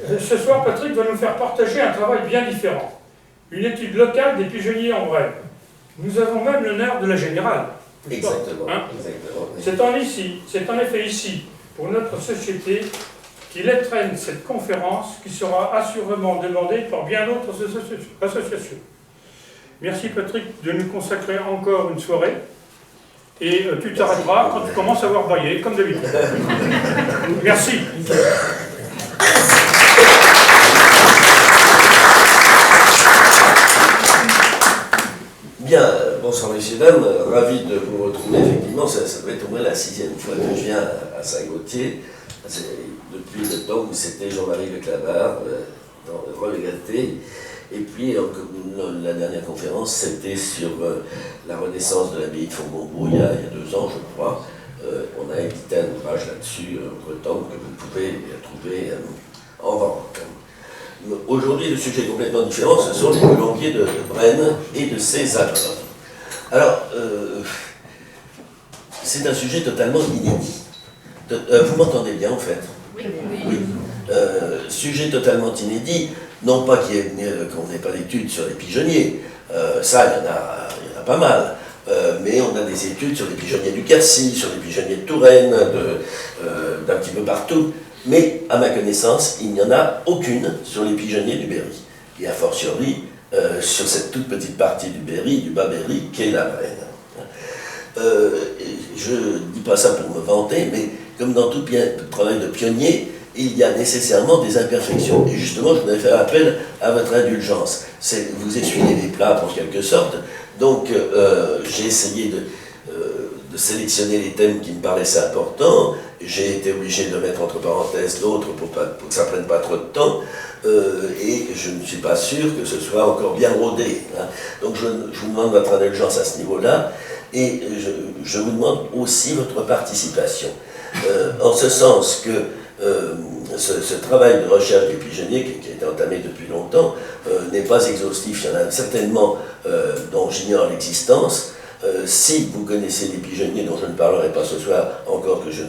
Ce soir, Patrick va nous faire partager un travail bien différent. Une étude locale des pigeonniers en Brenne. Nous avons même l'honneur de la générale. Exactement. Hein, exactement. C'est en effet ici, pour notre société, qu'il étrenne cette conférence qui sera assurément demandée par bien d'autres associations. Merci Patrick de nous consacrer encore une soirée. Et tu t'arrêteras quand tu commences à voir brailler, comme d'habitude. Merci. Bien, bonsoir messieurs, dames, ravi de vous retrouver. Effectivement, ça doit être au moins la 6e fois que je viens à Saint-Gaultier. C'est depuis le temps où c'était Jean-Marie Leclavard, dans le Relégaté. Et puis, la dernière conférence, c'était sur la renaissance de l'abbaye de Fontbombault il y a 2 ans, je crois. On a édité un ouvrage là-dessus, entre-temps, que vous pouvez trouver en vente. Aujourd'hui, le sujet est complètement différent, ce sont les colombiers de Brenne et de ses albums. Alors, c'est un sujet totalement inédit. Vous m'entendez bien, en fait? Oui. Sujet totalement inédit, non pas qu'on n'ait pas d'études sur les pigeonniers, ça, il y en a pas mal, mais on a des études sur les pigeonniers du Quercy, sur les pigeonniers de Touraine, d'un petit peu partout. Mais, à ma connaissance, il n'y en a aucune sur les pigeonniers du Berry. Et a fortiori, sur cette toute petite partie du Berry, du Bas-Berry, qu'est la Brenne. Je ne dis pas ça pour me vanter, mais comme dans tout travail de pionnier, il y a nécessairement des imperfections. Et justement, je voudrais faire appel à votre indulgence. Vous essuyez les plats, en quelque sorte. Donc, j'ai essayé de sélectionner les thèmes qui me paraissaient importants. J'ai été obligé de mettre entre parenthèses d'autres pour que ça ne prenne pas trop de temps. Et je ne suis pas sûr que ce soit encore bien rodé. Hein. Donc je vous demande votre indulgence à ce niveau-là. Et je vous demande aussi votre participation. En ce sens que ce travail de recherche des pigeonniers, qui a été entamé depuis longtemps, n'est pas exhaustif. Il y en a certainement dont j'ignore l'existence. Si vous connaissez des pigeonniers dont je ne parlerai pas ce soir, encore que je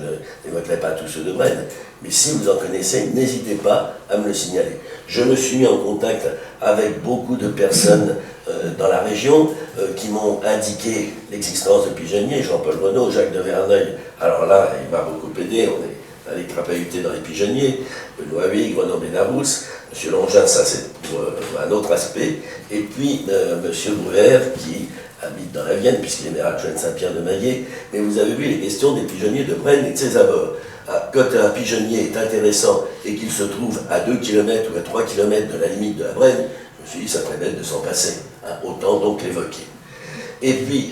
n'évoquerai pas tous ceux de Brenne, mais si vous en connaissez, n'hésitez pas à me le signaler. Je me suis mis en contact avec beaucoup de personnes dans la région qui m'ont indiqué l'existence de pigeonniers, Jean-Paul Renaud, Jacques de Verneuil, alors là, il m'a beaucoup aidé, on est allé crapahuter dans les pigeonniers, Benoît Huyghe, Renaud Bénarousse, M. Longin, ça c'est pour un autre aspect, et puis M. Brouwer qui habite dans la Vienne, puisqu'il est maire adjoint de Saint-Pierre-de-Maillé, mais vous avez vu les questions des pigeonniers de Brenne et de ses abords. Quand un pigeonnier est intéressant et qu'il se trouve à 2 km ou à 3 km de la limite de la Brenne, je me suis dit, ça serait bête de s'en passer. Hein, autant donc l'évoquer. Et puis,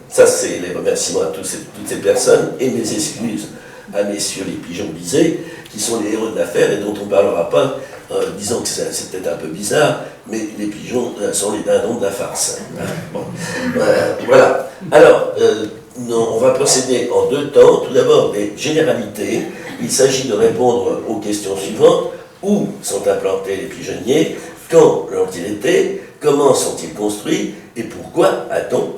ça c'est les remerciements à toutes ces personnes, et mes excuses à messieurs les pigeons bisés, qui sont les héros de l'affaire et dont on ne parlera pas, disons que c'est peut-être un peu bizarre, mais les pigeons sont les dindons de la farce. Hein. Bon. Voilà. Alors, on va procéder en 2 temps. Tout d'abord, des généralités. Il s'agit de répondre aux questions suivantes. Où sont implantés les pigeonniers? Quand l'ont-ils été? Comment sont-ils construits? Et pourquoi a-t-on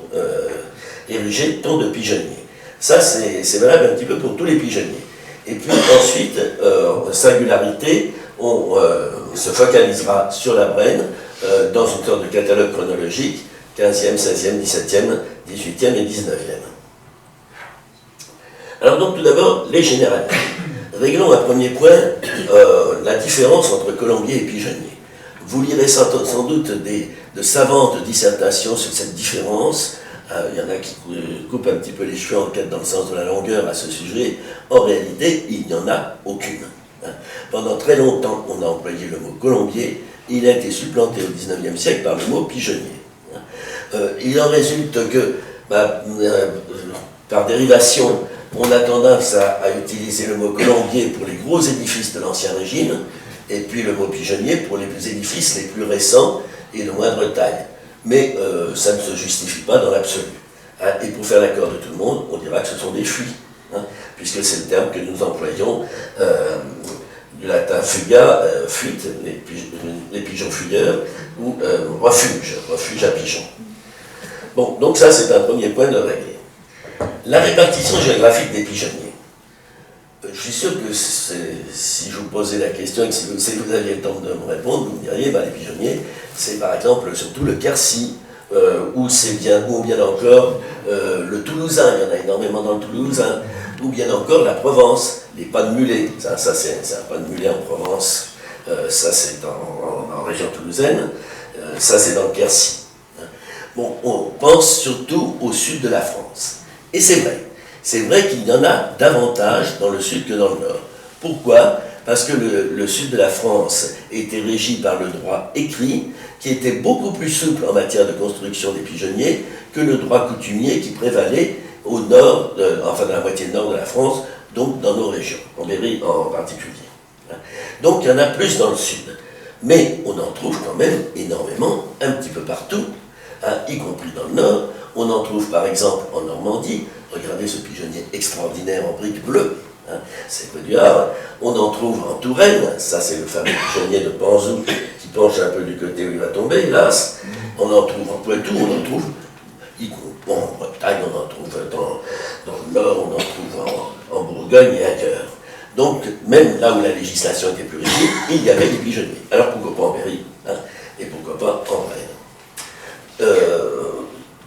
érigé tant de pigeonniers? Ça, c'est valable un petit peu pour tous les pigeonniers. Et puis ensuite, singularité, on se focalisera sur la Brenne dans une sorte de catalogue chronologique, 15e, 16e, 17e, 18e et 19e. Alors donc tout d'abord, les généralités. Réglons un premier point, la différence entre colombier et pigeonnier. Vous lirez sans doute de savantes dissertations sur cette différence. Il y en a qui coupent un petit peu les cheveux en quête dans le sens de la longueur à ce sujet. En réalité, il n'y en a aucune. Pendant très longtemps, on a employé le mot colombier. Il a été supplanté au XIXe siècle par le mot pigeonnier. Il en résulte que, par dérivation, on a tendance à utiliser le mot colombier pour les gros édifices de l'Ancien Régime, et puis le mot pigeonnier pour les édifices les plus récents et de moindre taille. Mais ça ne se justifie pas dans l'absolu. Hein, et pour faire l'accord de tout le monde, on dira que ce sont des fuies, hein, puisque c'est le terme que nous employons, du latin fuga, fuite, les pigeons fuyeurs, ou refuge à pigeons. Bon, donc ça c'est un premier point de régler. La répartition géographique des pigeonniers. Je suis sûr que si je vous posais la question et que si vous aviez le temps de me répondre, vous me diriez, les pigeonniers, c'est par exemple surtout le Quercy, ou bien encore le Toulousain, il y en a énormément dans le Toulousain, ou bien encore la Provence, les pas de mulet, ça c'est un pas de mulet en Provence, ça c'est en région toulousaine, ça c'est dans le Quercy. Bon, on pense surtout au sud de la France. Et c'est vrai qu'il y en a davantage dans le sud que dans le nord. Pourquoi ? Parce que le sud de la France était régi par le droit écrit, qui était beaucoup plus souple en matière de construction des pigeonniers que le droit coutumier qui prévalait au nord, enfin dans la moitié nord de la France, donc dans nos régions, en Berry en particulier. Donc il y en a plus dans le sud. Mais on en trouve quand même énormément, un petit peu partout, y compris dans le nord. On en trouve par exemple en Normandie. Regardez ce pigeonnier extraordinaire en briques bleues, c'est près du Havre. On en trouve en Touraine, ça c'est le fameux pigeonnier de Panzou qui penche un peu du côté où il va tomber, hélas. On en trouve en Poitou, on en trouve en Bretagne, on en trouve dans le Nord, on en trouve en Bourgogne et ailleurs. Donc, même là où la législation était plus rigide, il y avait des pigeonniers. Alors pourquoi pas en Berry, et pourquoi pas en Rennes.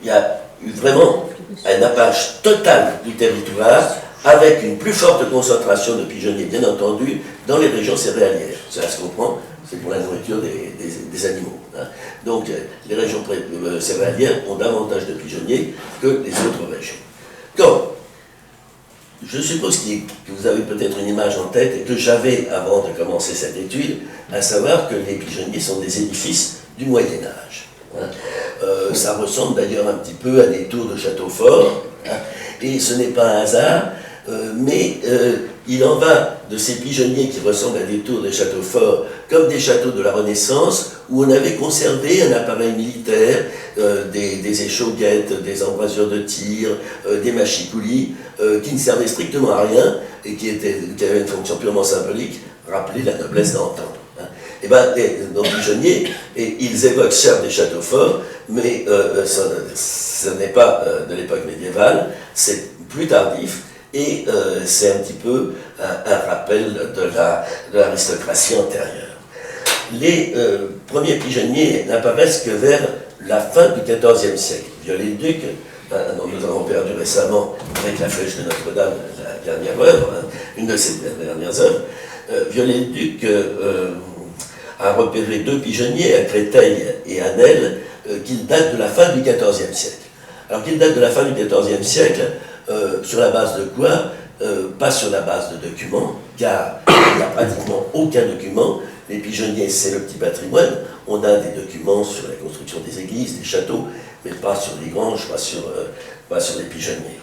Il y a eu vraiment un nappage total du territoire, avec une plus forte concentration de pigeonniers, bien entendu, dans les régions céréalières. Cela se comprend, c'est pour la nourriture des animaux. Donc, les régions céréalières ont davantage de pigeonniers que les autres régions. Comme je suppose que vous avez peut-être une image en tête, et que j'avais avant de commencer cette étude, à savoir que les pigeonniers sont des édifices du Moyen-Âge. Ça ressemble d'ailleurs un petit peu à des tours de château fort, et ce n'est pas un hasard, mais il en va de ces pigeonniers qui ressemblent à des tours de châteaux forts, comme des châteaux de la Renaissance, où on avait conservé un appareil militaire, des échauguettes, des embrasures de tir, des machicoulis, qui ne servaient strictement à rien, et qui avaient une fonction purement symbolique, rappeler la noblesse d'antan. Et bien, nos pigeonniers, ils évoquent certes des châteaux forts, mais ce n'est pas de l'époque médiévale, c'est plus tardif, et c'est un petit peu un rappel de l'aristocratie antérieure. Les premiers pigeonniers n'apparaissent que vers la fin du XIVe siècle. Viollet-le-Duc, dont nous avons perdu récemment avec la flèche de Notre-Dame, la dernière œuvre, une de ses dernières œuvres, Viollet-le-Duc a repéré deux pigeonniers, à Créteil et à Nesle, qui datent de la fin du XIVe siècle. Alors qu'ils datent de la fin du XIVe siècle, sur la base de quoi? Pas sur la base de documents, car il n'y a pratiquement aucun document. Les pigeonniers, c'est le petit patrimoine. On a des documents sur la construction des églises, des châteaux, mais pas sur les granges, pas sur les pigeonniers.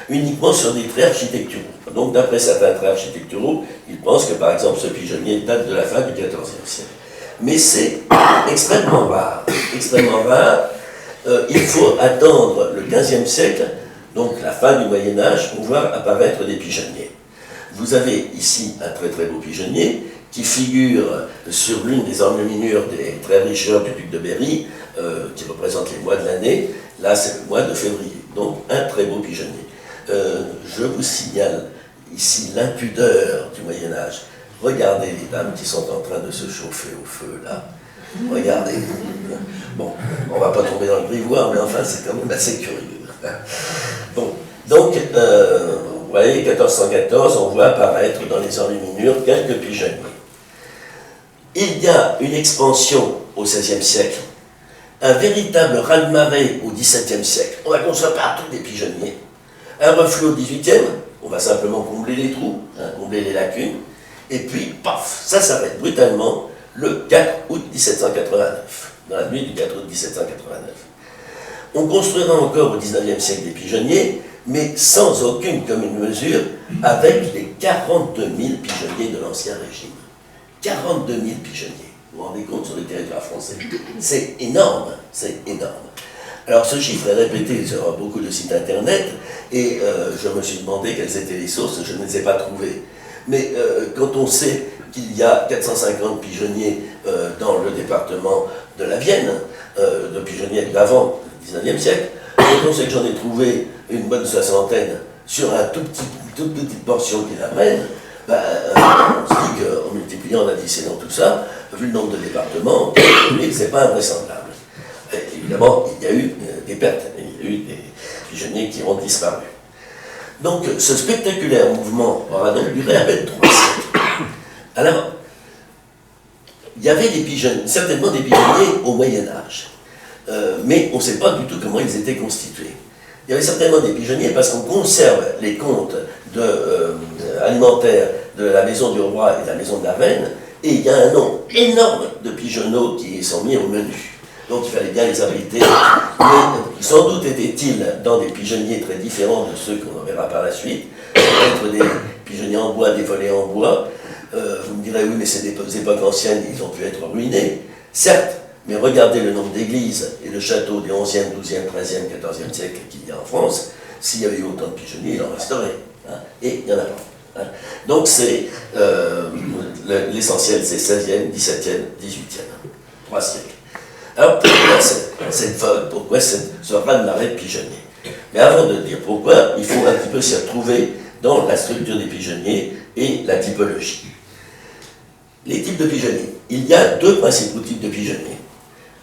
Uniquement sur des traits architecturaux. Donc, d'après certains traits architecturaux, ils pensent que, par exemple, ce pigeonnier date de la fin du XIVe siècle. Mais c'est extrêmement rare. Extrêmement rare. Il faut attendre le XVe siècle, donc la fin du Moyen-Âge, pour voir apparaître des pigeonniers. Vous avez ici un très très beau pigeonnier qui figure sur l'une des enluminures des très riches heures du duc de Berry, qui représente les mois de l'année. Là, c'est le mois de février. Donc, un très beau pigeonnier. Je vous signale ici l'impudeur du Moyen-Âge. Regardez les dames qui sont en train de se chauffer au feu, là. Regardez. Bon, on ne va pas tomber dans le grivois, mais enfin, c'est quand même assez curieux. Bon, donc, vous voyez, 1414, on voit apparaître dans les enluminures quelques pigeonniers. Il y a une expansion au XVIe siècle, un véritable raz-de-marée au XVIIe siècle. On va construire partout des pigeonniers. Un reflux au XVIIIe, on va simplement combler les trous, combler les lacunes, et puis, paf, ça s'arrête brutalement le 4 août 1789, dans la nuit du 4 août 1789. On construira encore au XIXe siècle des pigeonniers, mais sans aucune commune mesure avec les 42 000 pigeonniers de l'Ancien Régime. 42 000 pigeonniers. Vous vous rendez compte sur le territoire français? C'est énorme, c'est énorme. Alors ce chiffre est répété sur beaucoup de sites internet, et je me suis demandé quelles étaient les sources, je ne les ai pas trouvées. Mais quand on sait qu'il y a 450 pigeonniers dans le département de la Vienne, de pigeonniers d'avant le 19e siècle, quand on sait que j'en ai trouvé une bonne soixantaine sur toute petite portion qu'il amène, on se dit qu'en multipliant, en additionnant tout ça, vu le nombre de départements, c'est pas invraisemblable. Et évidemment, il y a eu des pertes, il y a eu des pigeonniers qui ont disparu. Donc, ce spectaculaire mouvement aura donc duré à peine 3 siècles. Alors, il y avait certainement des pigeonniers au Moyen-Âge, mais on ne sait pas du tout comment ils étaient constitués. Il y avait certainement des pigeonniers parce qu'on conserve les comptes alimentaires de la maison du roi et de la maison de la reine, et il y a un nombre énorme de pigeonneaux qui sont mis au menu. Donc il fallait bien les abriter, mais sans doute étaient-ils dans des pigeonniers très différents de ceux qu'on verra par la suite, peut-être des pigeonniers en bois, des volets en bois. Vous me direz, oui, mais c'est des époques anciennes, ils ont pu être ruinés. Certes, mais regardez le nombre d'églises et de châteaux du 11e, 12e, 13e, 14e siècle qu'il y a en France. S'il y avait eu autant de pigeonniers, il en resterait. Hein, et il n'y en a pas. Hein. Donc c'est l'essentiel, c'est 16e, 17e, 18e. 3 siècles. Alors pourquoi cette vogue, pourquoi ce raz-de-marée de pigeonniers? Mais avant de dire pourquoi, il faut un petit peu s'y retrouver dans la structure des pigeonniers et la typologie. Les types de pigeonniers. Il y a 2 principaux types de pigeonniers.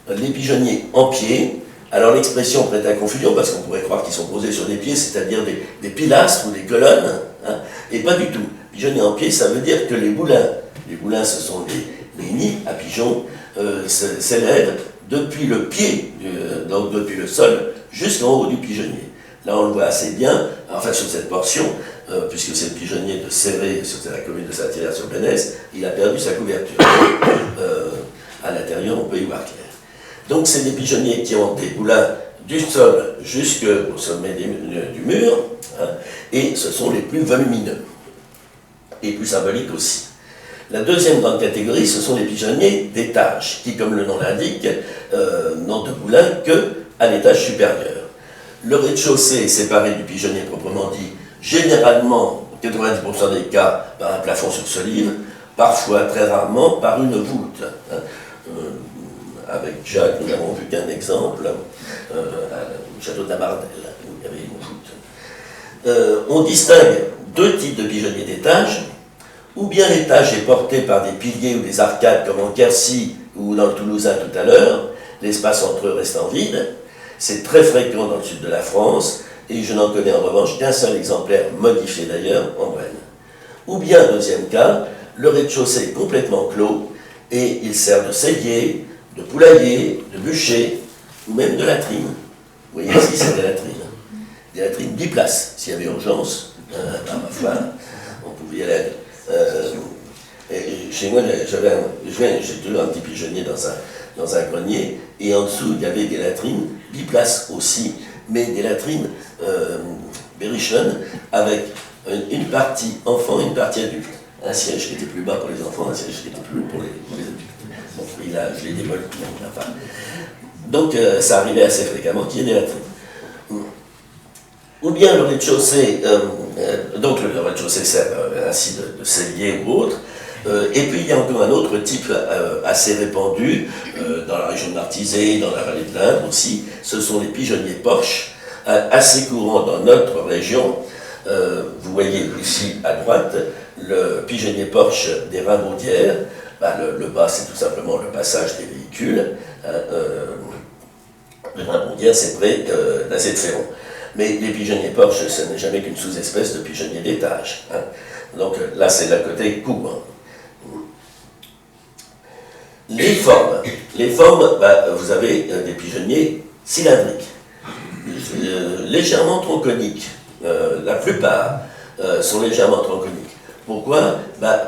Les pigeonniers en pied. Alors l'expression prête à confusion, parce qu'on pourrait croire qu'ils sont posés sur des pieds, c'est-à-dire des pilastres ou des colonnes, hein, et pas du tout. Pigeonniers en pied, ça veut dire que les boulins ce sont des nids à pigeons, s'élèvent depuis le pied, donc depuis le sol, jusqu'en haut du pigeonnier. Là, on le voit assez bien, enfin sur cette portion, puisque c'est le pigeonnier de Céré, sur la commune de Saint-Hilaire-sur-Bénesse, il a perdu sa couverture. À l'intérieur, on peut y voir clair. Donc, c'est des pigeonniers qui ont des boulins du sol jusqu'au sommet du mur, hein, et ce sont les plus volumineux, et plus symboliques aussi. La deuxième grande catégorie, ce sont les pigeonniers d'étage, qui, comme le nom l'indique, n'ont de boulins qu'à l'étage supérieur. Le rez-de-chaussée est séparé du pigeonnier proprement dit, généralement, 90% des cas, par un plafond sur solive, parfois, très rarement, par une voûte. Hein. Avec Jacques, nous n'avons vu qu'un exemple, au château de la Mardelle, où il y avait une voûte. On distingue 2 types de pigeonniers d'étage, ou bien l'étage est porté par des piliers ou des arcades, comme en Quercy ou dans le Toulousain tout à l'heure, l'espace entre eux restant vide. C'est très fréquent dans le sud de la France, et je n'en connais en revanche qu'un seul exemplaire, modifié d'ailleurs, en Brenne. Ou bien, deuxième cas, le rez-de-chaussée est complètement clos, et il sert de cellier, de poulailler, de bûcher, ou même de latrine. Vous voyez ici, c'est des latrines. Des latrines biplaces. S'il y avait urgence, ma foi, on pouvait y aller. Chez moi, j'ai toujours un petit pigeonnier dans un grenier, et en dessous, il y avait des latrines biplaces aussi, mais des latrines berrichonnes, avec une partie enfant et une partie adulte. Un siège qui était plus bas pour les enfants, un siège qui était plus haut pour les adultes. Bon, et là, je les dévoile tout le monde. Enfin. Donc, ça arrivait assez fréquemment qu'il y ait des latrines. Ou bien le rez-de-chaussée, donc le rez-de-chaussée sert ainsi de cellier ou autre. Et puis, il y a encore un autre type assez répandu, dans la région de Martizé, dans la vallée de l'Indre aussi, ce sont les pigeonniers porches, assez courants dans notre région. Vous voyez ici à droite le pigeonnier porche des Rimaudières. Le bas, c'est tout simplement le passage des véhicules. Le Rimaudières, c'est près d'Azet-Ferron. Mais les pigeonniers porches, ce n'est jamais qu'une sous-espèce de pigeonnier d'étage. Hein. Donc là, c'est le côté court. Les formes, vous avez des pigeonniers cylindriques, légèrement tronconiques. La plupart sont légèrement tronconiques. Pourquoi?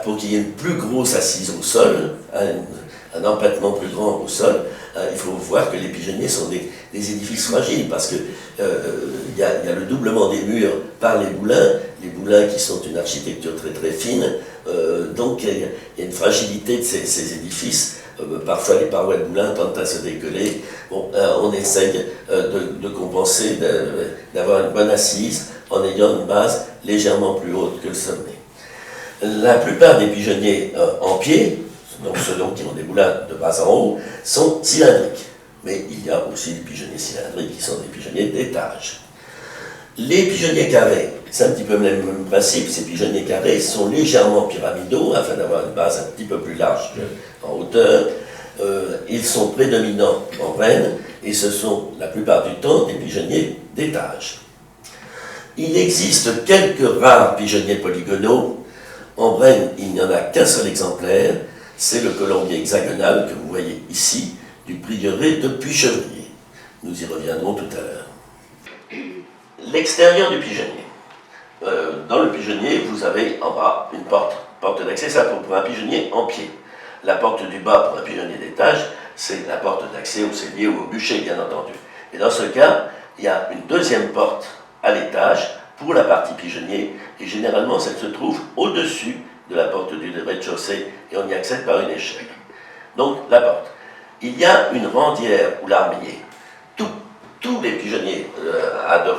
Pour qu'il y ait une plus grosse assise au sol, un empattement plus grand au sol. Il faut voir que les pigeonniers sont des édifices fragiles, parce que il y a le doublement des murs par les boulins qui sont une architecture très très fine, donc il y a une fragilité de ces édifices. Parfois les parois de boulins tendent à se décoller. Bon, on essaye de compenser, d'avoir une bonne assise en ayant une base légèrement plus haute que le sommet. La plupart des pigeonniers en pied, donc ceux qui ont des boulins de bas en haut, sont cylindriques. Mais il y a aussi des pigeonniers cylindriques qui sont des pigeonniers d'étage. Les pigeonniers carrés, c'est un petit peu le même principe. Ces pigeonniers carrés sont légèrement pyramidaux afin d'avoir une base un petit peu plus large en hauteur. Ils sont prédominants en Brenne et ce sont la plupart du temps des pigeonniers d'étage. Il existe quelques rares pigeonniers polygonaux. En Brenne, il n'y en a qu'un seul exemplaire, c'est le colombier hexagonal que vous voyez ici, du prieuré de Puy-Chevrier. Nous y reviendrons tout à l'heure. L'extérieur du pigeonnier. Dans le pigeonnier, vous avez en bas une porte d'accès, ça pour un pigeonnier en pied. La porte du bas pour un pigeonnier d'étage, c'est la porte d'accès au cellier ou au bûcher, bien entendu. Et dans ce cas, il y a une deuxième porte à l'étage pour la partie pigeonnier, et généralement, ça se trouve au-dessus de la porte du rez-de-chaussée, et on y accède par une échelle. Donc, la porte. Il y a une rendière ou larmier. Tous les pigeonniers, à de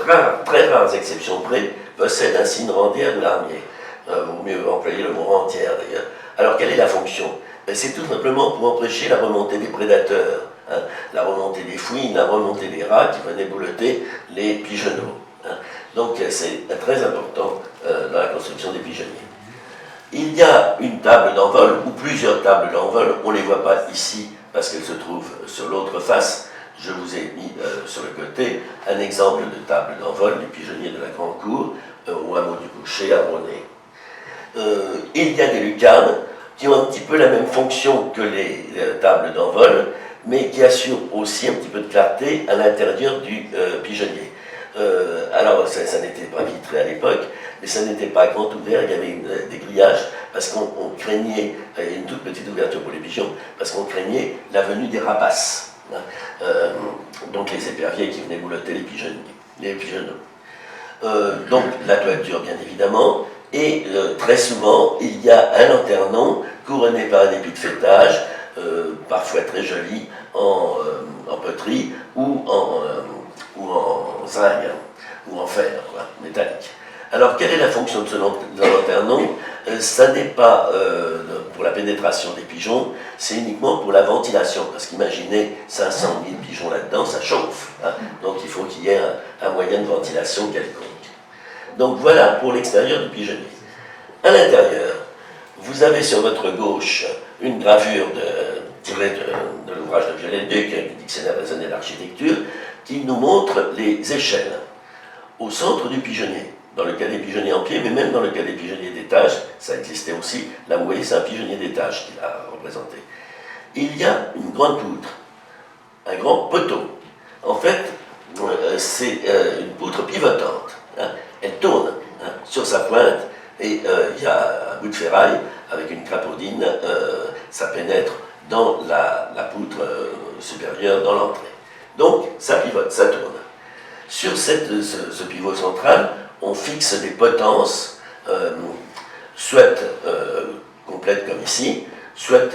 très rares exceptions près, possèdent ainsi une rendière ou larmier. Vaut mieux employer le mot rendière d'ailleurs. Alors, quelle est la fonction? C'est tout simplement pour empêcher la remontée des prédateurs, hein, la remontée des fouines, la remontée des rats qui venaient bouleter les pigeonneaux. Hein. Donc, c'est très important dans la construction des pigeonniers. Il y a une table d'envol ou plusieurs tables d'envol. On ne les voit pas ici parce qu'elles se trouvent sur l'autre face. Je vous ai mis sur le côté un exemple de table d'envol du pigeonnier de la Grande Cour au hameau du Boucher à Brunet. Il y a des lucarnes qui ont un petit peu la même fonction que les tables d'envol, mais qui assurent aussi un petit peu de clarté à l'intérieur du pigeonnier. Alors, ça n'était pas vitré à l'époque, mais ça n'était pas grand ouvert, il y avait des grillages, parce qu'on craignait, une toute petite ouverture pour les pigeons, parce qu'on craignait la venue des rapaces. Donc les éperviers qui venaient boulotter les pigeonneaux. Donc la toiture, bien évidemment, et très souvent, il y a un lanternon couronné par un épi de fêtage, parfois très joli, en poterie ou en zinc, ou en fer, métallique. Alors, quelle est la fonction de ce lanternon? Ça n'est pas pour la pénétration des pigeons, c'est uniquement pour la ventilation, parce qu'imaginez 500 000 pigeons là-dedans, ça chauffe. Hein, donc, il faut qu'il y ait un moyen de ventilation quelconque. Donc, voilà pour l'extérieur du pigeonnier. À l'intérieur, vous avez sur votre gauche une gravure tirée de l'ouvrage de Viollet-le-Duc, du dictionnaire raisonné d'architecture, qui nous montre les échelles. Au centre du pigeonnier, dans le cas des pigeonniers en pied, mais même dans le cas des pigeonniers d'étage, ça existait aussi. Là, vous voyez, c'est un pigeonnier d'étage qu'il a représenté. Il y a une grande poutre, un grand poteau. En fait, c'est une poutre pivotante. Hein. Elle tourne sur sa pointe et il y a un bout de ferraille avec une crapaudine. Ça pénètre dans la poutre supérieure, dans l'entrée. Donc, ça pivote, ça tourne. Sur ce pivot central, on fixe des potences, soit complètes comme ici, soit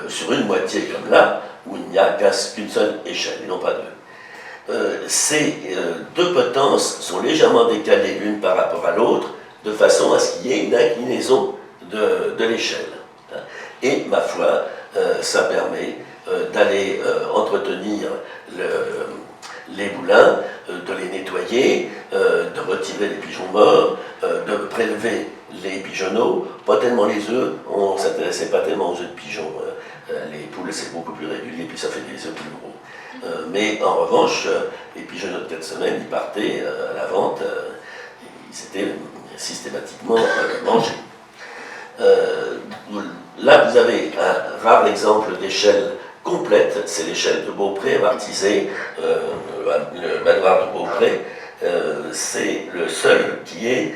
sur une moitié comme là, où il n'y a qu'une seule échelle, et non pas deux. Ces deux potences sont légèrement décalées l'une par rapport à l'autre, de façon à ce qu'il y ait une inclinaison de l'échelle. Et, ma foi, ça permet d'aller entretenir les moulins, de les nettoyer, de retirer les pigeons morts, de prélever les pigeonneaux, pas tellement les œufs, on ne s'intéressait pas tellement aux œufs de pigeons, les poules c'est beaucoup plus régulier, puis ça fait des œufs plus gros. Mais en revanche, les pigeonneaux de 4 semaines, ils partaient à la vente, ils étaient systématiquement mangés. Là, vous avez un rare exemple d'échelle complète, c'est l'échelle de Beaupré, Martisé, le manoir de Beaupré. C'est le seul qui ait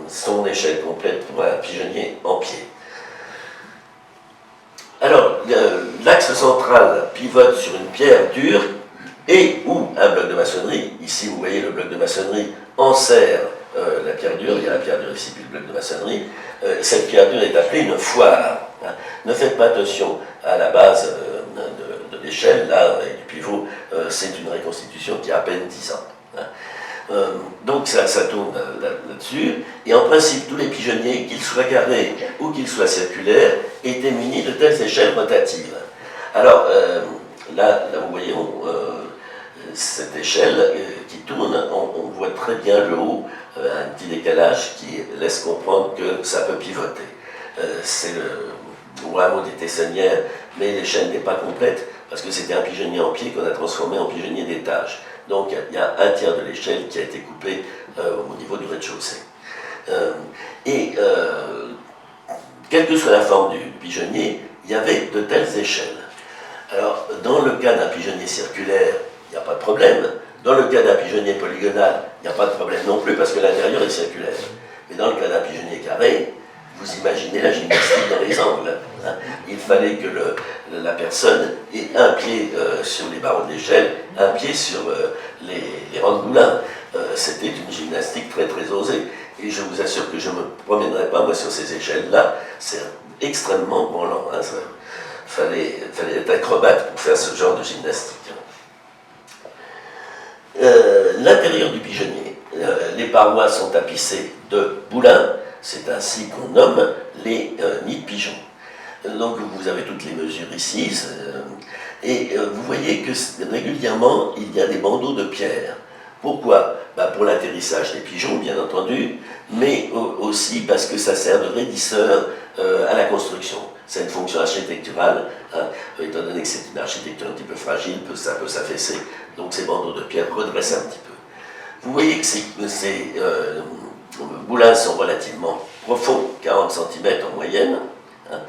son échelle complète pour un pigeonnier en pied. Alors, l'axe central pivote sur une pierre dure et ou un bloc de maçonnerie. Ici, vous voyez le bloc de maçonnerie enserre la pierre dure, il y a la pierre dure ici, puis le bloc de maçonnerie. Cette pierre dure est appelée une foire. Hein. Ne faites pas attention à la base de l'échelle, là, et du pivot, c'est une reconstitution qui a à peine 10 ans. Hein. Donc ça tourne là-dessus, et en principe, tous les pigeonniers, qu'ils soient carrés ou qu'ils soient circulaires, étaient munis de telles échelles rotatives. Alors, là vous voyez, cette échelle qui tourne, on voit très bien le haut, un petit décalage qui laisse comprendre que ça peut pivoter. C'est le rameau des Tessonnières, mais l'échelle n'est pas complète parce que c'était un pigeonnier en pied qu'on a transformé en pigeonnier d'étage. Donc il y a un tiers de l'échelle qui a été coupé au niveau du rez-de-chaussée. Quelle que soit la forme du pigeonnier, il y avait de telles échelles. Alors, dans le cas d'un pigeonnier circulaire, il n'y a pas de problème. Dans le cas d'un pigeonnier polygonal, il n'y a pas de problème non plus parce que l'intérieur est circulaire. Mais dans le cas d'un pigeonnier carré, vous imaginez la gymnastique dans les angles. Hein. Il fallait que la personne ait un pied sur les barreaux de l'échelle, un pied sur les rangs de moulin. C'était une gymnastique très très osée. Et je vous assure que je ne me promènerai pas moi sur ces échelles-là. C'est extrêmement branlant. Hein. Fallait être acrobate pour faire ce genre de gymnastique. L'intérieur du pigeonnier, les parois sont tapissées de boulins, c'est ainsi qu'on nomme les nids de pigeons. Donc vous avez toutes les mesures ici, et vous voyez que régulièrement il y a des bandeaux de pierre. Pourquoi? Pour l'atterrissage des pigeons, bien entendu, mais aussi parce que ça sert de raidisseur à la construction. C'est une fonction architecturale, hein, étant donné que c'est une architecture un petit peu fragile, ça peut s'affaisser, donc ces bandeaux de pierre redressent un petit peu. Vous voyez que ces boulins sont relativement profonds, 40 cm en moyenne, hein,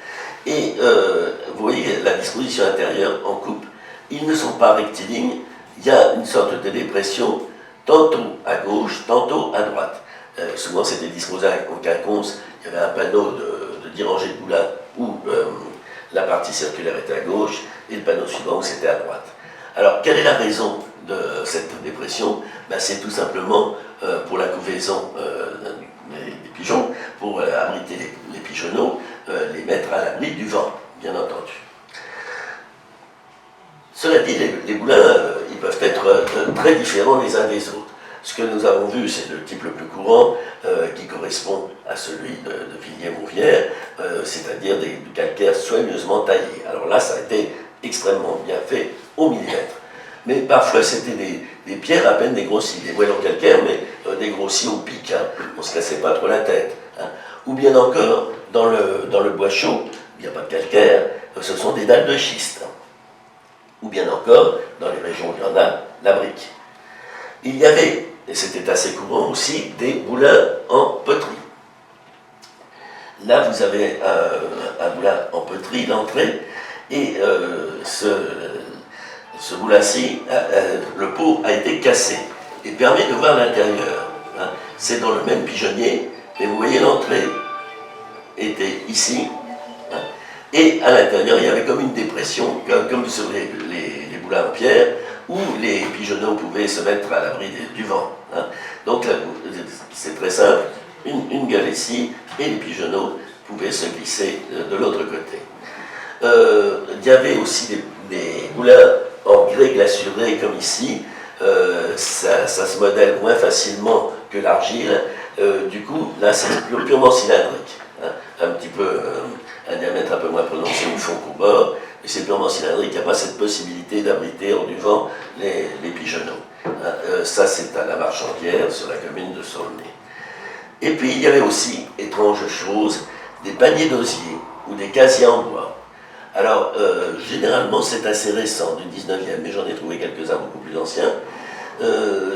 et vous voyez la disposition intérieure en coupe. Ils ne sont pas rectilignes, il y a une sorte de dépression, tantôt à gauche, tantôt à droite. Souvent c'était disposé en quinconce, il y avait un panneau de 10 rangées de boulins où la partie circulaire était à gauche et le panneau suivant c'était à droite. Alors quelle est la raison de cette dépression? C'est tout simplement pour la couvaison des pigeons, pour abriter les pigeonneaux, les mettre à l'abri du vent, bien entendu. Cela dit, les boulins, ils peuvent être très différents les uns des autres. Ce que nous avons vu, c'est le type le plus courant qui correspond à celui de Villiers-Mauvière, c'est-à-dire du calcaire soigneusement taillé. Alors là, ça a été extrêmement bien fait au millimètre. Mais parfois, c'était des pierres à peine dégrossies, des moellons calcaires, mais dégrossis au pic. Hein. On ne se cassait pas trop la tête. Hein. Ou bien encore, dans le bois chaud, il n'y a pas de calcaire, ce sont des dalles de schiste. Ou bien encore, dans les régions où il y en a, la brique. Il y avait, et c'était assez courant aussi, des boulins en poterie. Là, vous avez un boulin en poterie, l'entrée, et ce boulin-ci, le pot a été cassé et permet de voir l'intérieur. Hein. C'est dans le même pigeonnier, mais vous voyez l'entrée était ici, hein, et à l'intérieur, il y avait comme une dépression, comme sur les boulins en pierre, où les pigeonneaux pouvaient se mettre à l'abri du vent. Hein. Donc là, c'est très simple, une gueule ici, et les pigeonneaux pouvaient se glisser de l'autre côté. Il y avait aussi des boulins en grès glacuré comme ici, ça se modèle moins facilement que l'argile, du coup là c'est purement cylindrique, hein, un petit peu, un diamètre un peu moins prononcé au fond qu'au bord, mais c'est purement cylindrique, il n'y a pas cette possibilité d'abriter hors du vent les pigeonneaux. Hein, ça c'est à la Marchandière sur la commune de Saulnay. Et puis il y avait aussi, étrange chose, des paniers d'osier ou des casiers en bois. Alors, généralement, c'est assez récent, du 19e, mais j'en ai trouvé quelques-uns beaucoup plus anciens.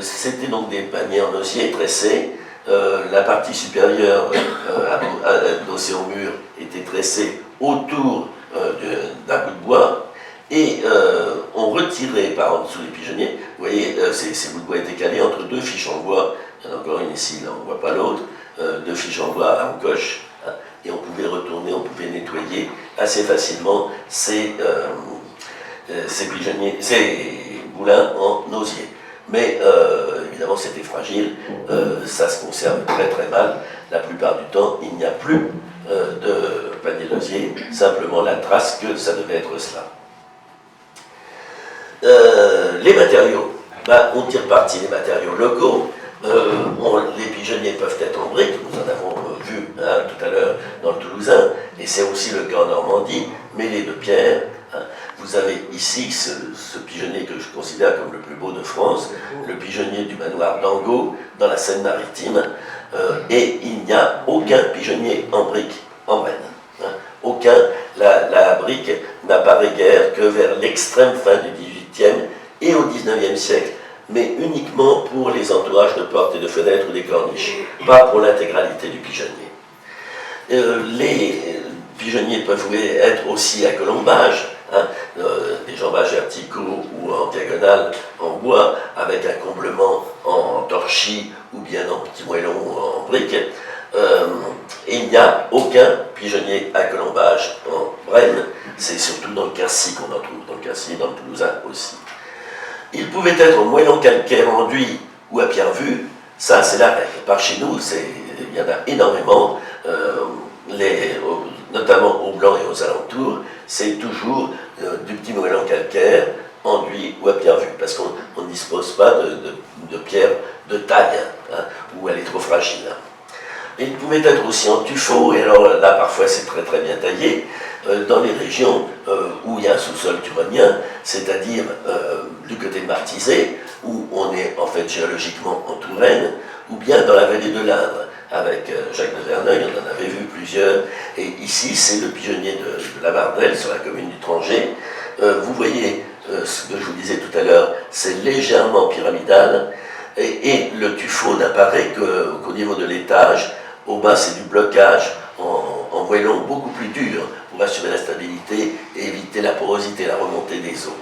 C'était donc des paniers en osier tressés. La partie supérieure, adossée au mur, était tressée autour d'un bout de bois. Et on retirait par en dessous les pigeonniers. Vous voyez, ces bouts de bois étaient calés entre deux fiches en bois. Il y en a encore une ici, là on ne voit pas l'autre. Deux fiches en bois à encoche. Hein, et on pouvait retourner, on pouvait nettoyer assez facilement ces pigeonniers, ces boulins en osier. Mais évidemment c'était fragile, ça se conserve très très mal. La plupart du temps, il n'y a plus de panier d'osier, simplement la trace que ça devait être cela. Les matériaux, on tire parti des matériaux locaux. Les pigeonniers peuvent être en briques, nous en avons vu tout à l'heure dans le Toulousain, et c'est aussi le cas en Normandie, mêlés de pierre. Hein. Vous avez ici ce pigeonnier que je considère comme le plus beau de France, le pigeonnier pigeonnier du manoir d'Angot, dans la Seine-Maritime, et il n'y a aucun pigeonnier en brique en Brenne. Hein. Aucun. La brique n'apparaît guère que vers l'extrême fin du XVIIIe et au XIXe siècle, mais uniquement pour les entourages de portes et de fenêtres ou des corniches, pas pour l'intégralité du pigeonnier. Les pigeonniers peuvent être aussi à colombage, hein, des jambages verticaux ou en diagonale en bois, avec un comblement en torchis ou bien en petit moellon en brique. Et il n'y a aucun pigeonnier à colombage en Brenne, c'est surtout dans le Quincy qu'on en trouve, dans le Quincy et dans le Toulousain aussi. Il pouvait être au moellon calcaire enduit ou à pierre vue, ça c'est la règle. Par chez nous, il y en a énormément, notamment au Blanc et aux alentours, c'est toujours du petit moellon calcaire, enduit ou à pierre vue, parce qu'on ne dispose pas de pierre de taille, hein, où elle est trop fragile. Il pouvait être aussi en tuffeau, et alors là parfois c'est très très bien taillé, dans les régions où il y a un sous-sol turonien, c'est-à-dire du côté de Martizé, où on est en fait géologiquement en Touraine, ou bien dans la vallée de l'Indre, avec Jacques de Verneuil, on en avait vu plusieurs, et ici c'est le pigeonnier de la Mardelle, sur la commune du Tranger. Vous voyez ce que je vous disais tout à l'heure, c'est légèrement pyramidal, et le tuffeau n'apparaît qu'au niveau de l'étage. Au bas, c'est du blocage en moellon beaucoup plus dur pour assurer la stabilité et éviter la porosité, la remontée des eaux.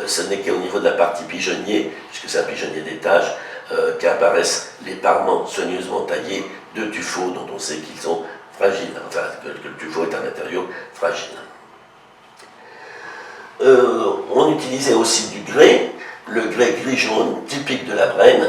Ce n'est qu'au niveau de la partie pigeonnier, puisque c'est un pigeonnier d'étage, qu'apparaissent les parements soigneusement taillés de tuffeau dont on sait qu'ils sont fragiles, enfin que le tuffeau est un matériau fragile. On utilisait aussi du grès, le grès gris-jaune, typique de la Brenne,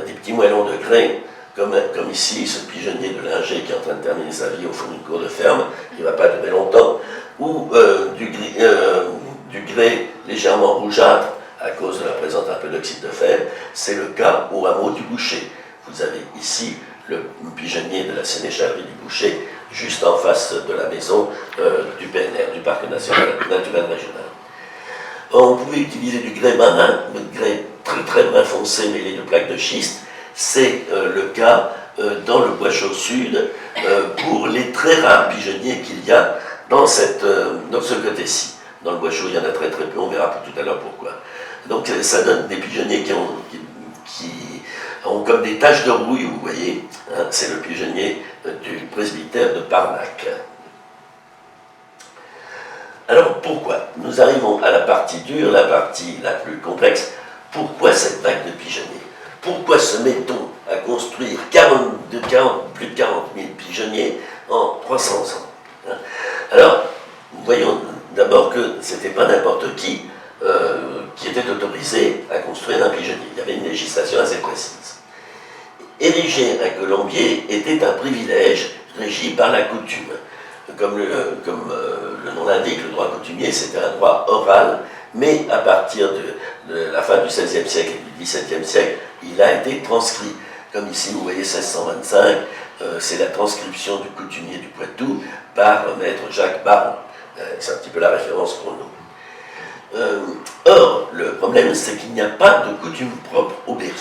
des petits moellons de grès, comme ici, ce pigeonnier de Linger qui est en train de terminer sa vie au fond d'une cour de ferme, qui ne va pas durer longtemps, ou du grès légèrement rougeâtre, à cause de la présence un peu d'oxyde de fer. C'est le cas au hameau du Boucher. Vous avez ici le pigeonnier de la sénéchalerie du Boucher, juste en face de la maison du PNR, du Parc naturel régional. On pouvait utiliser du grès marin, le grès très très brun foncé mêlé de plaques de schiste. C'est le cas dans le Bois-Chaud Sud pour les très rares pigeonniers qu'il y a dans ce côté-ci. Dans le Bois-Chaud, il y en a très très peu, on verra tout à l'heure pourquoi. Donc ça donne des pigeonniers qui ont comme des taches de rouille, vous voyez. Hein, c'est le pigeonnier du presbytère de Parnac. Alors pourquoi? Nous arrivons à la partie dure, la partie la plus complexe. Pourquoi cette vague de pigeonniers? Pourquoi se met-on à construire plus de 40 000 pigeonniers en 300 ans? Alors, voyons d'abord que ce n'était pas n'importe qui était autorisé à construire un pigeonnier. Il y avait une législation assez précise. Ériger un colombier était un privilège régi par la coutume. Comme le nom l'indique, le droit coutumier, c'était un droit oral, mais à partir de la fin du XVIe siècle et du XVIIe siècle, il a été transcrit. Comme ici, vous voyez 1625, c'est la transcription du coutumier du Poitou par maître Jacques Baron. C'est un petit peu la référence pour nous. Or, le problème, c'est qu'il n'y a pas de coutume propre au Berry.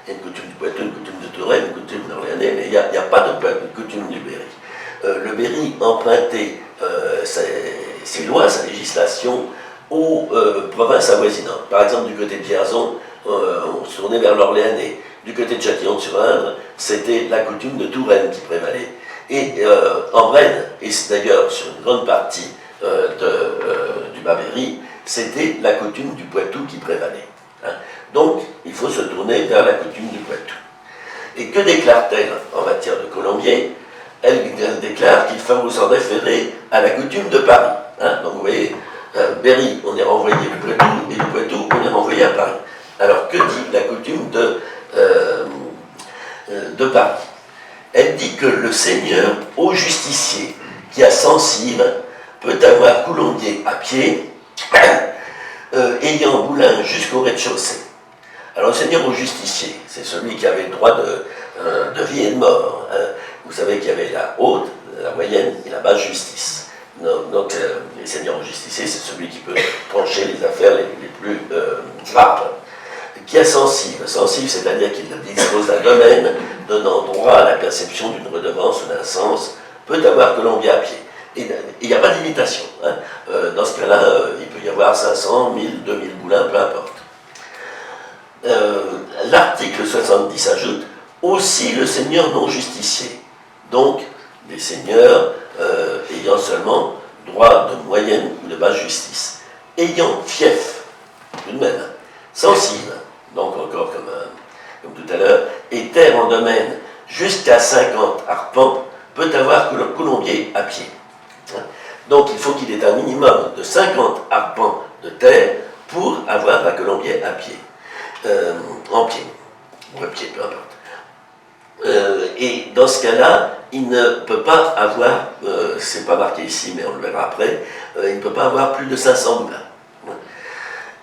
Il y a une coutume du Poitou, une coutume de Touraine, une coutume d'Orléanais, mais il n'y a pas de coutume du Berry. Le Berry empruntait ses lois, sa législation, aux provinces avoisinantes. Par exemple, du côté de Vierzon, on se tournait vers l'Orléanais. Du côté de Châtillon-sur-Indre, c'était la coutume de Touraine qui prévalait. Et en Brenne, et d'ailleurs sur une grande partie du Bas-Berry, c'était la coutume du Poitou qui prévalait. Hein. Donc, il faut se tourner vers la coutume du Poitou. Et que déclare-t-elle en matière de colombier? Elle déclare qu'il faut s'en référer à la coutume de Paris. Hein. Donc, vous voyez, Berry, on est renvoyé du Poitou, et du Poitou, on est renvoyé à Paris. Alors, que dit la coutume de Paris? Elle dit que le seigneur, au justicier, qui a sensible, peut avoir colombier à pied, ayant boulin jusqu'au rez-de-chaussée. Alors, le seigneur au justicier, c'est celui qui avait le droit de vie et de mort. Hein. Vous savez qu'il y avait la haute, la moyenne et la basse justice. Donc, les seigneurs au justicier, c'est celui qui peut trancher les affaires les plus graves. qui est sensible. Sensible, c'est-à-dire qu'il dispose d'un domaine donnant droit à la perception d'une redevance ou d'un sens, peut avoir colombier à pied. Et il n'y a pas de limitation. Hein. Dans ce cas-là, il peut y avoir 500, 1000, 2000 boulins, peu importe. L'article 70 ajoute aussi le seigneur non justicier. Donc, des seigneurs ayant seulement droit de moyenne ou de basse justice. Ayant fief, tout de même, sensible, donc encore comme tout à l'heure, et terre en domaine jusqu'à 50 arpents, peut avoir colombier à pied. Donc il faut qu'il ait un minimum de 50 arpents de terre pour avoir la colombier à pied, en pied, ou à pied, peu importe. Et dans ce cas-là, il ne peut pas avoir, c'est pas marqué ici, mais on le verra après, il ne peut pas avoir plus de 500 boulins.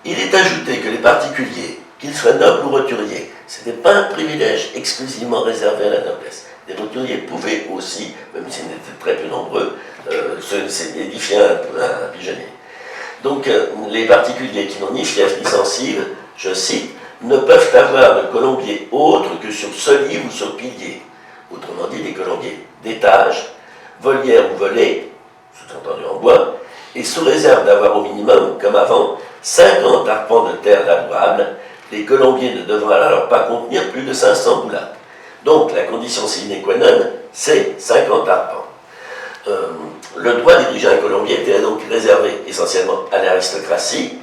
Il est ajouté que les particuliers, qu'ils soient nobles ou roturiers, ce n'était pas un privilège exclusivement réservé à la noblesse. Les roturiers pouvaient aussi, même s'ils étaient très peu nombreux, édifier un pigeonnier. Donc les particuliers qui n'ont ni fief ni sensible, je cite, ne peuvent avoir de colombier autre que sur solive ou sur pilier. Autrement dit, des colombiers d'étage, volière ou volée, sous-entendu en bois, et sous réserve d'avoir au minimum, comme avant, 50 arpents de terre labourable, les colombiers ne devraient alors pas contenir plus de 500 boulins. Donc la condition sine qua non, c'est 50 arpents. Le droit de diriger un colombier était donc réservé essentiellement à l'aristocratie,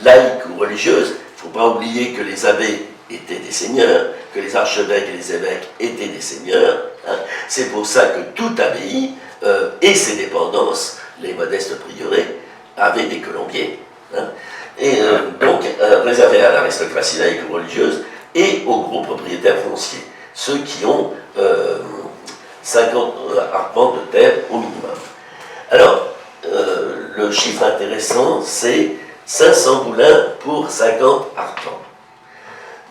laïque ou religieuse. Il ne faut pas oublier que les abbés étaient des seigneurs, que les archevêques et les évêques étaient des seigneurs. Hein. C'est pour ça que toute abbaye et ses dépendances, les modestes prieurés, avaient des colombiers. Hein. Et donc réservé à l'aristocratie laïque ou religieuse et aux gros propriétaires fonciers, ceux qui ont 50 arpents de terre au minimum. Alors, le chiffre intéressant, c'est 500 boulins pour 50 arpents.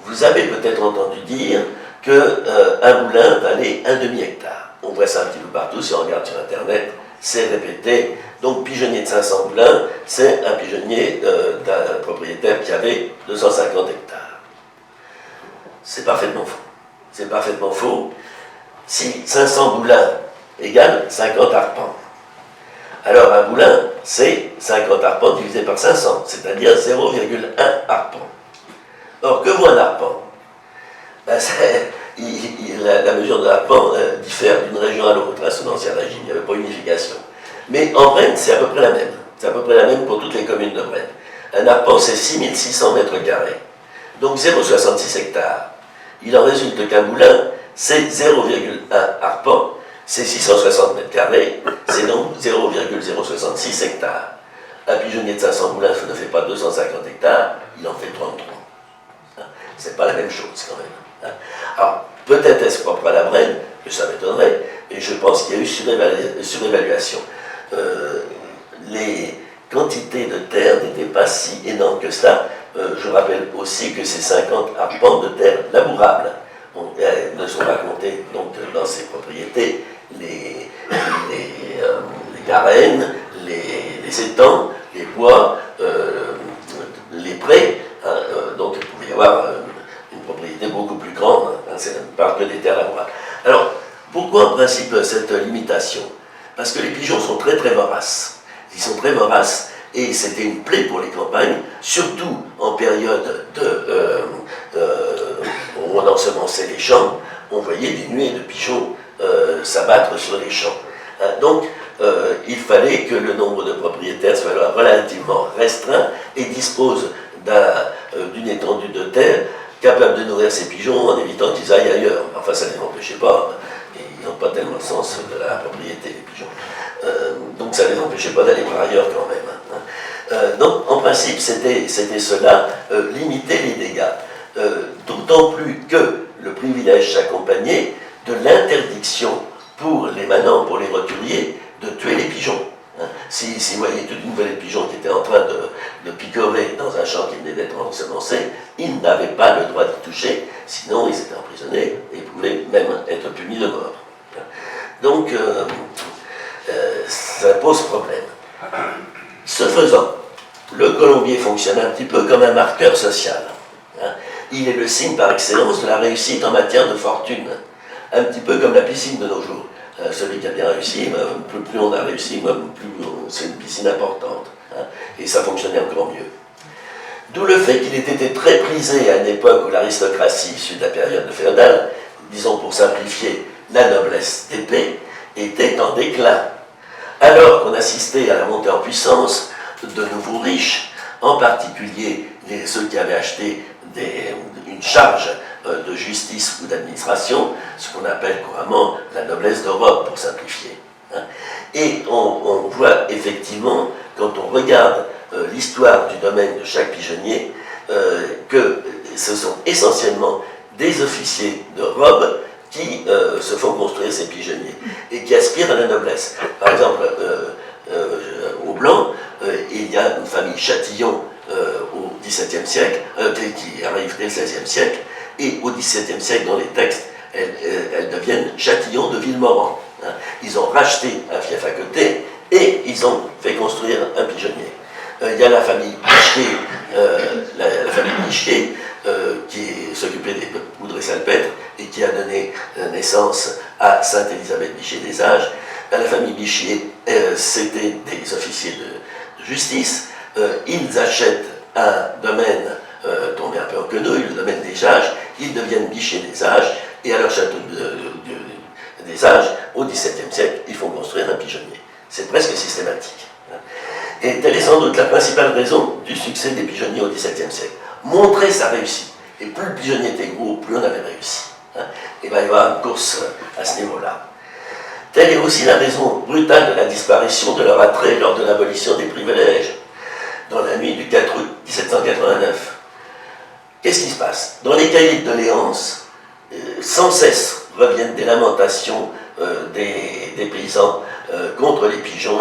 Vous avez peut-être entendu dire qu'un boulin valait un demi-hectare. On voit ça un petit peu partout, si on regarde sur Internet, c'est répété. Donc, pigeonnier de 500 boulins, c'est un pigeonnier d'un propriétaire qui avait 250 hectares. C'est parfaitement faux. C'est parfaitement faux. Si 500 boulins égale 50 arpents, alors un boulin, c'est 50 arpents divisé par 500, c'est-à-dire 0,1 arpent. Or, que vaut un arpent? Ben, la mesure de l'arpent diffère d'une région à l'autre. Sous l'Ancien Régime, il n'y avait pas unification. Mais en Brenne, c'est à peu près la même. C'est à peu près la même pour toutes les communes de Brenne. Un arpent, c'est 6600 mètres carrés. Donc 0,66 hectares. Il en résulte qu'un boulin, c'est 0,1 arpent, c'est 660 mètres carrés, c'est donc 0,066 hectares. Un pigeonnier de 500 boulins ne fait pas 250 hectares, il en fait 33. C'est pas la même chose quand même. Alors, peut-être est-ce propre à la Brenne, que ça m'étonnerait, et je pense qu'il y a eu surévaluation. Les quantités de terre n'étaient pas si énormes que cela. Je rappelle aussi que ces 50 arpents de terre labourable ne sont pas comptés donc, dans ces propriétés les garennes, les étangs, les bois, les prés. Hein, donc il pouvait y avoir une propriété beaucoup plus grande, hein, ça ne parle que des terres labourables. Alors, pourquoi en principe cette limitation? Parce que les pigeons sont très très voraces. Ils sont très voraces et c'était une plaie pour les campagnes, surtout en période où on ensemençait les champs, on voyait des nuées de pigeons s'abattre sur les champs. Donc, il fallait que le nombre de propriétaires soit relativement restreint et dispose d'une étendue de terre capable de nourrir ces pigeons en évitant qu'ils aillent ailleurs. Enfin, ça ne les empêchait pas, ils n'ont pas tellement le sens de la propriété, les pigeons. Donc, ça ne les empêchait pas d'aller par ailleurs quand même. Donc, en principe, c'était cela, limiter les dégâts. D'autant plus que le privilège s'accompagnait de l'interdiction pour les manants, pour les roturiers, de tuer les pigeons. Si vous voyez toute une volée de pigeons qui était en train de picorer dans un champ qui venait d'être ensemencé, ils n'avaient pas le droit d'y toucher, sinon ils étaient emprisonnés et pouvaient même être punis de mort. Donc, ça pose problème. Ce faisant, le colombier fonctionne un petit peu comme un marqueur social. il est le signe par excellence de la réussite en matière de fortune. Un petit peu comme la piscine de nos jours. Celui qui a bien réussi, plus on a réussi, plus c'est une piscine importante. Et ça fonctionnait encore mieux. D'où le fait qu'il ait été très prisé à une époque où l'aristocratie, issue de la période féodale, disons pour simplifier, la noblesse d'épée, était en déclin. Alors qu'on assistait à la montée en puissance de nouveaux riches, en particulier ceux qui avaient acheté une charge de justice ou d'administration, ce qu'on appelle couramment la noblesse d'Europe, pour simplifier. Et on voit effectivement, quand on regarde l'histoire du domaine de chaque pigeonnier, que ce sont essentiellement des officiers de robe qui se font construire ces pigeonniers et qui aspirent à la noblesse. Par exemple, au Blanc, il y a une famille Châtillon au XVIIe siècle, qui arrive dès le XVIe siècle, et au XVIIe siècle, dans les textes, elles deviennent Châtillon de Villemorand. Ils ont racheté un fief à côté et ils ont fait construire un pigeonnier. Il y a la famille Bichier, la famille Bichier, qui s'occupait des poudres et salpêtres et qui a donné naissance à Sainte-Élisabeth Bichier des Ages. La famille Bichier, c'était des officiers de justice. Ils achètent un domaine tombé un peu en quenouille, le domaine des Ages. Ils deviennent Bichier des Ages et à leur château des Ages, au XVIIe siècle, ils font construire un pigeonnier. C'est presque systématique. Et telle est sans doute la principale raison du succès des pigeonniers au XVIIe siècle. Montrer sa réussite. Et plus le pigeonnier était gros, plus on avait réussi. Et il va y avoir une course à ce niveau-là. Telle est aussi la raison brutale de la disparition de leur attrait lors de l'abolition des privilèges, dans la nuit du 4 août 1789. Qu'est-ce qui se passe? Dans les cahiers de doléances, sans cesse reviennent des lamentations des paysans contre les pigeons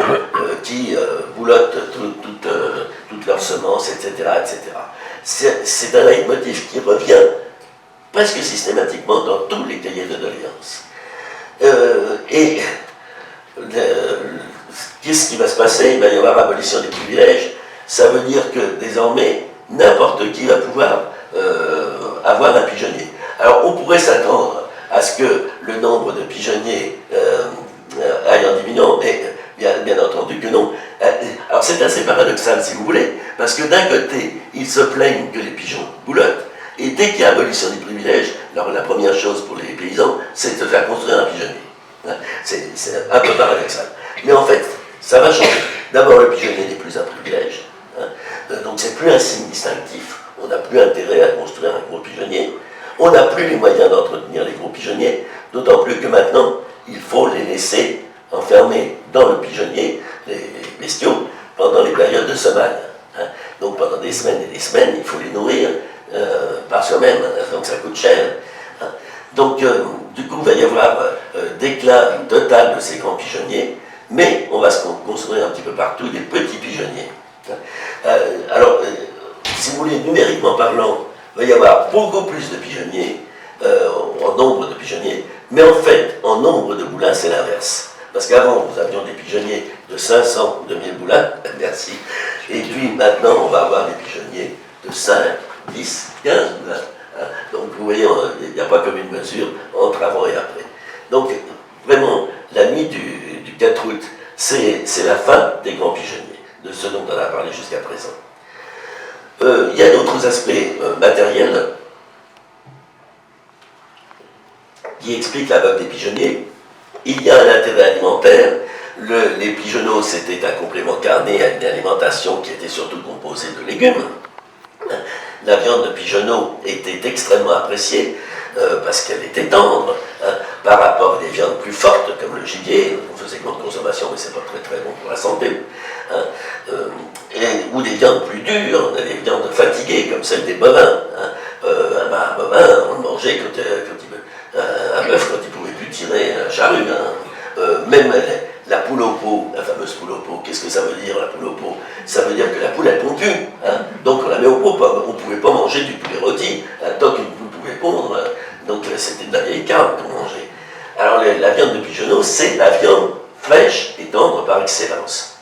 qui boulottent toutes leurs semences, etc. etc. C'est un leitmotiv qui revient presque systématiquement dans tous les cahiers de doléances. Qu'est-ce qui va se passer? Il va y avoir abolition des privilèges. Ça veut dire que désormais, n'importe qui va pouvoir avoir un pigeonnier. Alors on pourrait s'attendre à ce que le nombre de pigeonniers aille en diminuant, mais bien entendu que non. Alors c'est assez paradoxal si vous voulez, parce que d'un côté, ils se plaignent que les pigeons boulottent, et dès qu'il y a abolition des privilèges, alors la première chose pour les paysans, c'est de faire construire un pigeonnier. C'est un peu paradoxal. Mais en fait, ça va changer. D'abord, le pigeonnier n'est plus un privilège, donc c'est plus un signe distinctif. On n'a plus intérêt à construire un gros pigeonnier. On n'a plus les moyens d'entretenir les gros pigeonniers, d'autant plus que maintenant, il faut les laisser enfermés dans le pigeonnier, les bestiaux, pendant les périodes de semaine. Donc pendant des semaines et des semaines, il faut les nourrir par soi-même, donc ça coûte cher. Donc du coup, il va y avoir déclin total de ces grands pigeonniers, mais on va se construire un petit peu partout des petits pigeonniers. Alors, si vous voulez, numériquement parlant, il va y avoir beaucoup plus de pigeonniers, en nombre de pigeonniers, mais en fait, en nombre de boulins, c'est l'inverse. Parce qu'avant, nous avions des pigeonniers de 500 ou de 1000 boulins, merci, et puis maintenant, on va avoir des pigeonniers de 5, 10, 15 boulins. Donc vous voyez, il n'y a pas comme une mesure entre avant et après. Donc vraiment, la nuit du 4 août, c'est la fin des grands pigeonniers, de ce dont on a parlé jusqu'à présent. Il y a d'autres aspects matériels qui expliquent la mode des pigeonniers. Il y a un intérêt alimentaire. Les pigeonneaux, c'était un complément carné à une alimentation qui était surtout composée de légumes. La viande de pigeonneau était extrêmement appréciée parce qu'elle était tendre par rapport à des viandes plus fortes comme le gibier. On faisait grande consommation, mais c'est pas très très bon pour la santé. Ou des viandes plus dures, on a des viandes fatiguées comme celle des bovins. Un bovin, on le mangeait un bœuf quand il ne pouvait plus tirer un charrue. Même la poule au pot, la fameuse poule au pot, qu'est-ce que ça veut dire la poule au pot? Ça veut dire que la poule elle pond plus. Donc on la met au pot, on ne pouvait pas manger du poulet rôti tant qu'une poule pouvait pondre. Donc c'était de la vieille carne qu'on mangeait. Alors la viande de pigeonneau, c'est la viande fraîche et tendre par excellence.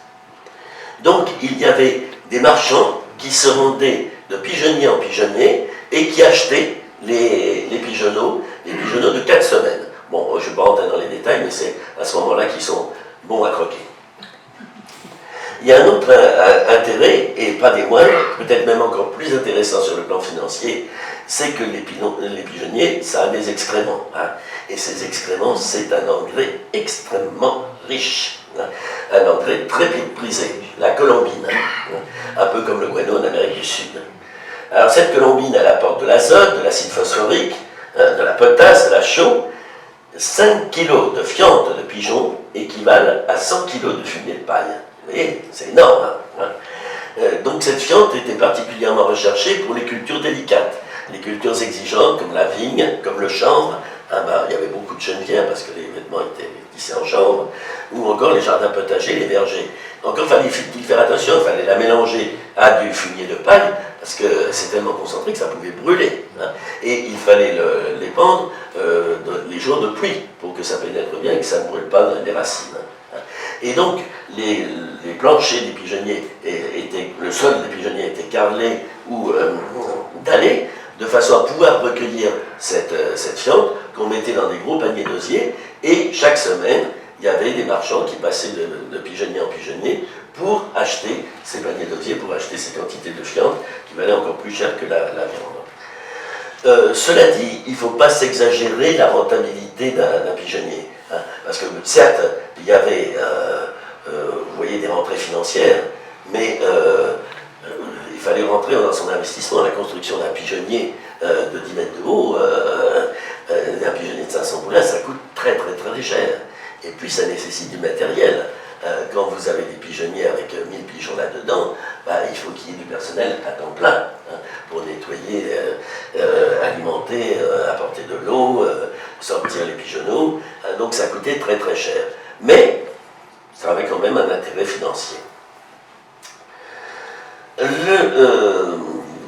Donc il y avait des marchands qui se rendaient de pigeonnier en pigeonnier et qui achetaient les pigeonneaux de 4 semaines. Bon, je ne vais pas rentrer dans les détails, mais c'est à ce moment-là qu'ils sont bons à croquer. Il y a un autre intérêt, et pas des moindres, peut-être même encore plus intéressant sur le plan financier, c'est que les pigeonniers, ça a des excréments. Hein, et ces excréments, c'est un engrais extrêmement riche. Hein, un engrais très prisé, la colombine. Hein, un peu comme le guano en Amérique du Sud. Alors cette colombine, elle apporte de l'azote, de l'acide phosphorique, de la potasse, de la chaux. 5 kg de fientes de pigeon équivalent à 100 kg de fumier de paille. Vous voyez, c'est énorme. Hein. Donc cette fiente était particulièrement recherchée pour les cultures délicates, les cultures exigeantes comme la vigne, comme le chanvre. Il y avait beaucoup de chènevières parce que les vêtements étaient tissés en chanvre, ou encore les jardins potagers, les vergers. Encore fallait-il faire attention, il fallait la mélanger à du fumier de paille, parce que c'est tellement concentré que ça pouvait brûler. Hein. Et il fallait l'épandre les jours de pluie pour que ça pénètre bien et que ça ne brûle pas dans les racines. Hein. Et donc, les planchers des pigeonniers le sol des pigeonniers était carrelé ou dallé, de façon à pouvoir recueillir cette fiente qu'on mettait dans des gros paniers d'osier, et chaque semaine, il y avait des marchands qui passaient de pigeonnier en pigeonnier pour acheter ces paniers d'osier, pour acheter ces quantités de fientes qui valaient encore plus cher que la viande. Cela dit, il ne faut pas s'exagérer la rentabilité d'un pigeonnier. Hein, parce que certes, il y avait vous voyez, des rentrées financières, mais il fallait rentrer dans son investissement. La construction d'un pigeonnier de 10 mètres de haut, un pigeonnier de 500 poulains, ça coûte très cher. Et puis ça nécessite du matériel. Quand vous avez des pigeonniers avec 1000 pigeons là-dedans, il faut qu'il y ait du personnel à temps plein pour nettoyer, alimenter, apporter de l'eau, sortir les pigeonneaux. Donc ça coûtait très cher. Mais ça avait quand même un intérêt financier.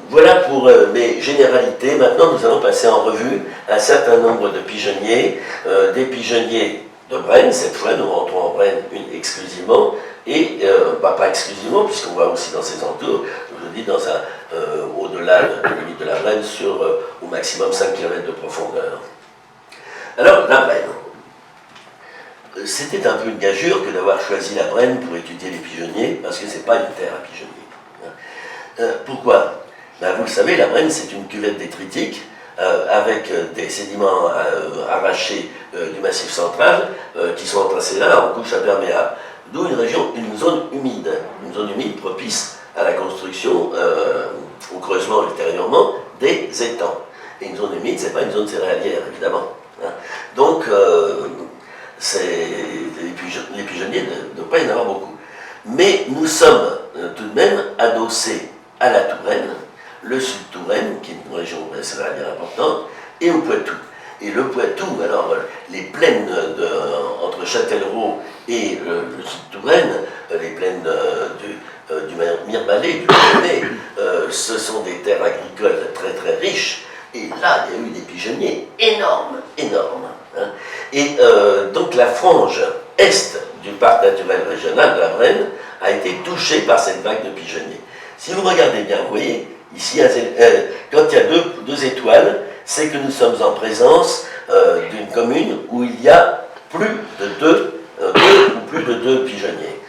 Voilà pour mes généralités. Maintenant, nous allons passer en revue un certain nombre de pigeonniers, des pigeonniers de Brenne. Cette fois, nous rentrons en Brenne exclusivement, et pas exclusivement, puisqu'on va aussi dans ses entours, je vous dis, au-delà de la limite de la Brenne, sur au maximum 5 km de profondeur. Alors, la Brenne. C'était un peu une gageure que d'avoir choisi la Brenne pour étudier les pigeonniers, parce que ce n'est pas une terre à pigeonniers. Pourquoi? Vous le savez, la Brenne, c'est une cuvette détritique, avec des sédiments arrachés du massif central, qui sont entassés là en couche imperméable. D'où une zone humide propice à la construction, au creusement ultérieurement, des étangs. Et une zone humide, ce n'est pas une zone céréalière, évidemment. Hein. Donc, les pigeonniers ne doivent pas y en avoir beaucoup. Mais nous sommes tout de même adossés à la Touraine, le sud-Touraine, qui est une région céréalière importante, et au Poitou. Et le Poitou, alors les plaines entre Châtellerault et le sud-Touraine, les plaines du Mirebalais, du Lyonnais, ce sont des terres agricoles très riches. Et là, il y a eu des pigeonniers énormes. Hein. Et donc la frange est du parc naturel régional de la Brenne a été touchée par cette vague de pigeonniers. Si vous regardez bien, vous voyez, ici, quand il y a deux étoiles, c'est que nous sommes en présence d'une commune où il y a plus de deux pigeonniers.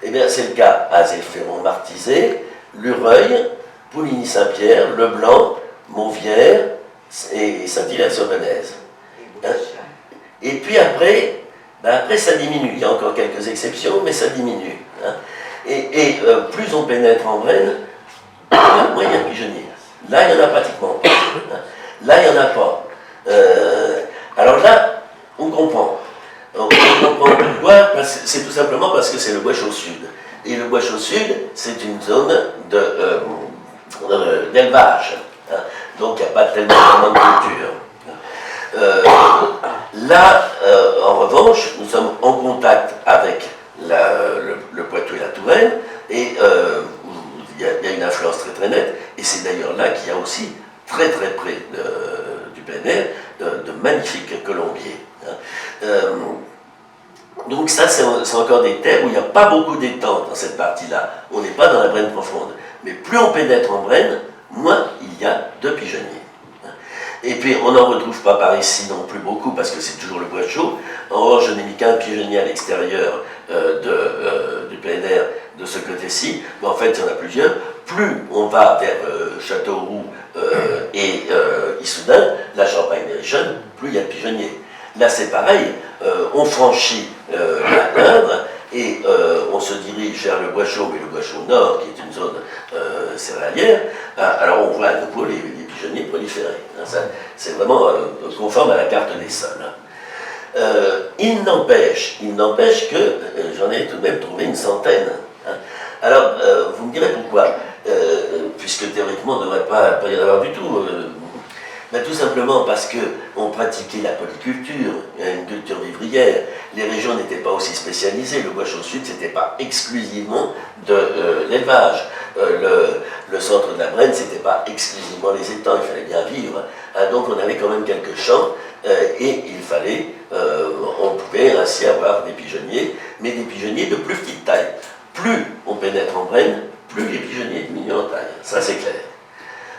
Eh bien, c'est le cas à Zéphéron-Martizé, Lureuil, Pouligny-Saint-Pierre, Leblanc, Mauvière et Saint-Hilaire-sur-Benaise. Hein? Et puis après, ça diminue. Il y a encore quelques exceptions, mais ça diminue. Hein? Et plus on pénètre en Brenne, moins il y a de pigeonniers. Là, il n'y en a pratiquement pas. Hein? Là, il n'y en a pas. Alors là, on comprend. On comprend pourquoi. C'est tout simplement parce que c'est le Bois-Chaud Sud. Et le Bois-Chaud Sud, c'est une zone d'élevage. Hein? Donc, il n'y a pas tellement de culture. Là, en revanche, nous sommes en contact avec le Poitou et la Touraine, et il y a une influence très nette, et c'est d'ailleurs là qu'il y a aussi, très près du plein air, de magnifiques colombiers. Hein. Donc ça, c'est encore des terres où il n'y a pas beaucoup d'étangs dans cette partie-là. On n'est pas dans la Brenne profonde. Mais plus on pénètre en Brenne, moins il y a de pigeonniers. Et puis on n'en retrouve pas par ici non plus beaucoup parce que c'est toujours le bois chaud. En revanche, je n'ai mis qu'un pigeonnier à l'extérieur du plein air de ce côté-ci, mais en fait il y en a plusieurs. Plus on va vers Châteauroux et Issoudun, la Champagne-Richen, plus il y a de pigeonniers. Là c'est pareil, on franchit l'Indre et on se dirige vers le bois chaud, mais le bois chaud nord, qui est une zone céréalière. Alors on voit à nouveau les pigeonniers proliférer. C'est vraiment conforme à la carte des sols. Il n'empêche que j'en ai tout de même trouvé une centaine. Alors, vous me direz pourquoi, puisque théoriquement, il ne devrait pas y en avoir du tout. Tout simplement parce qu'on pratiquait la polyculture, une culture vivrière. Les régions n'étaient pas aussi spécialisées. Le bois chaud sud, ce n'était pas exclusivement de l'élevage. Le centre de la Brenne, ce n'était pas exclusivement les étangs, il fallait bien vivre. Donc on avait quand même quelques champs, et il fallait, on pouvait ainsi avoir des pigeonniers, mais des pigeonniers de plus petite taille. Plus on pénètre en Brenne, plus les pigeonniers diminuent en taille. Ça c'est clair.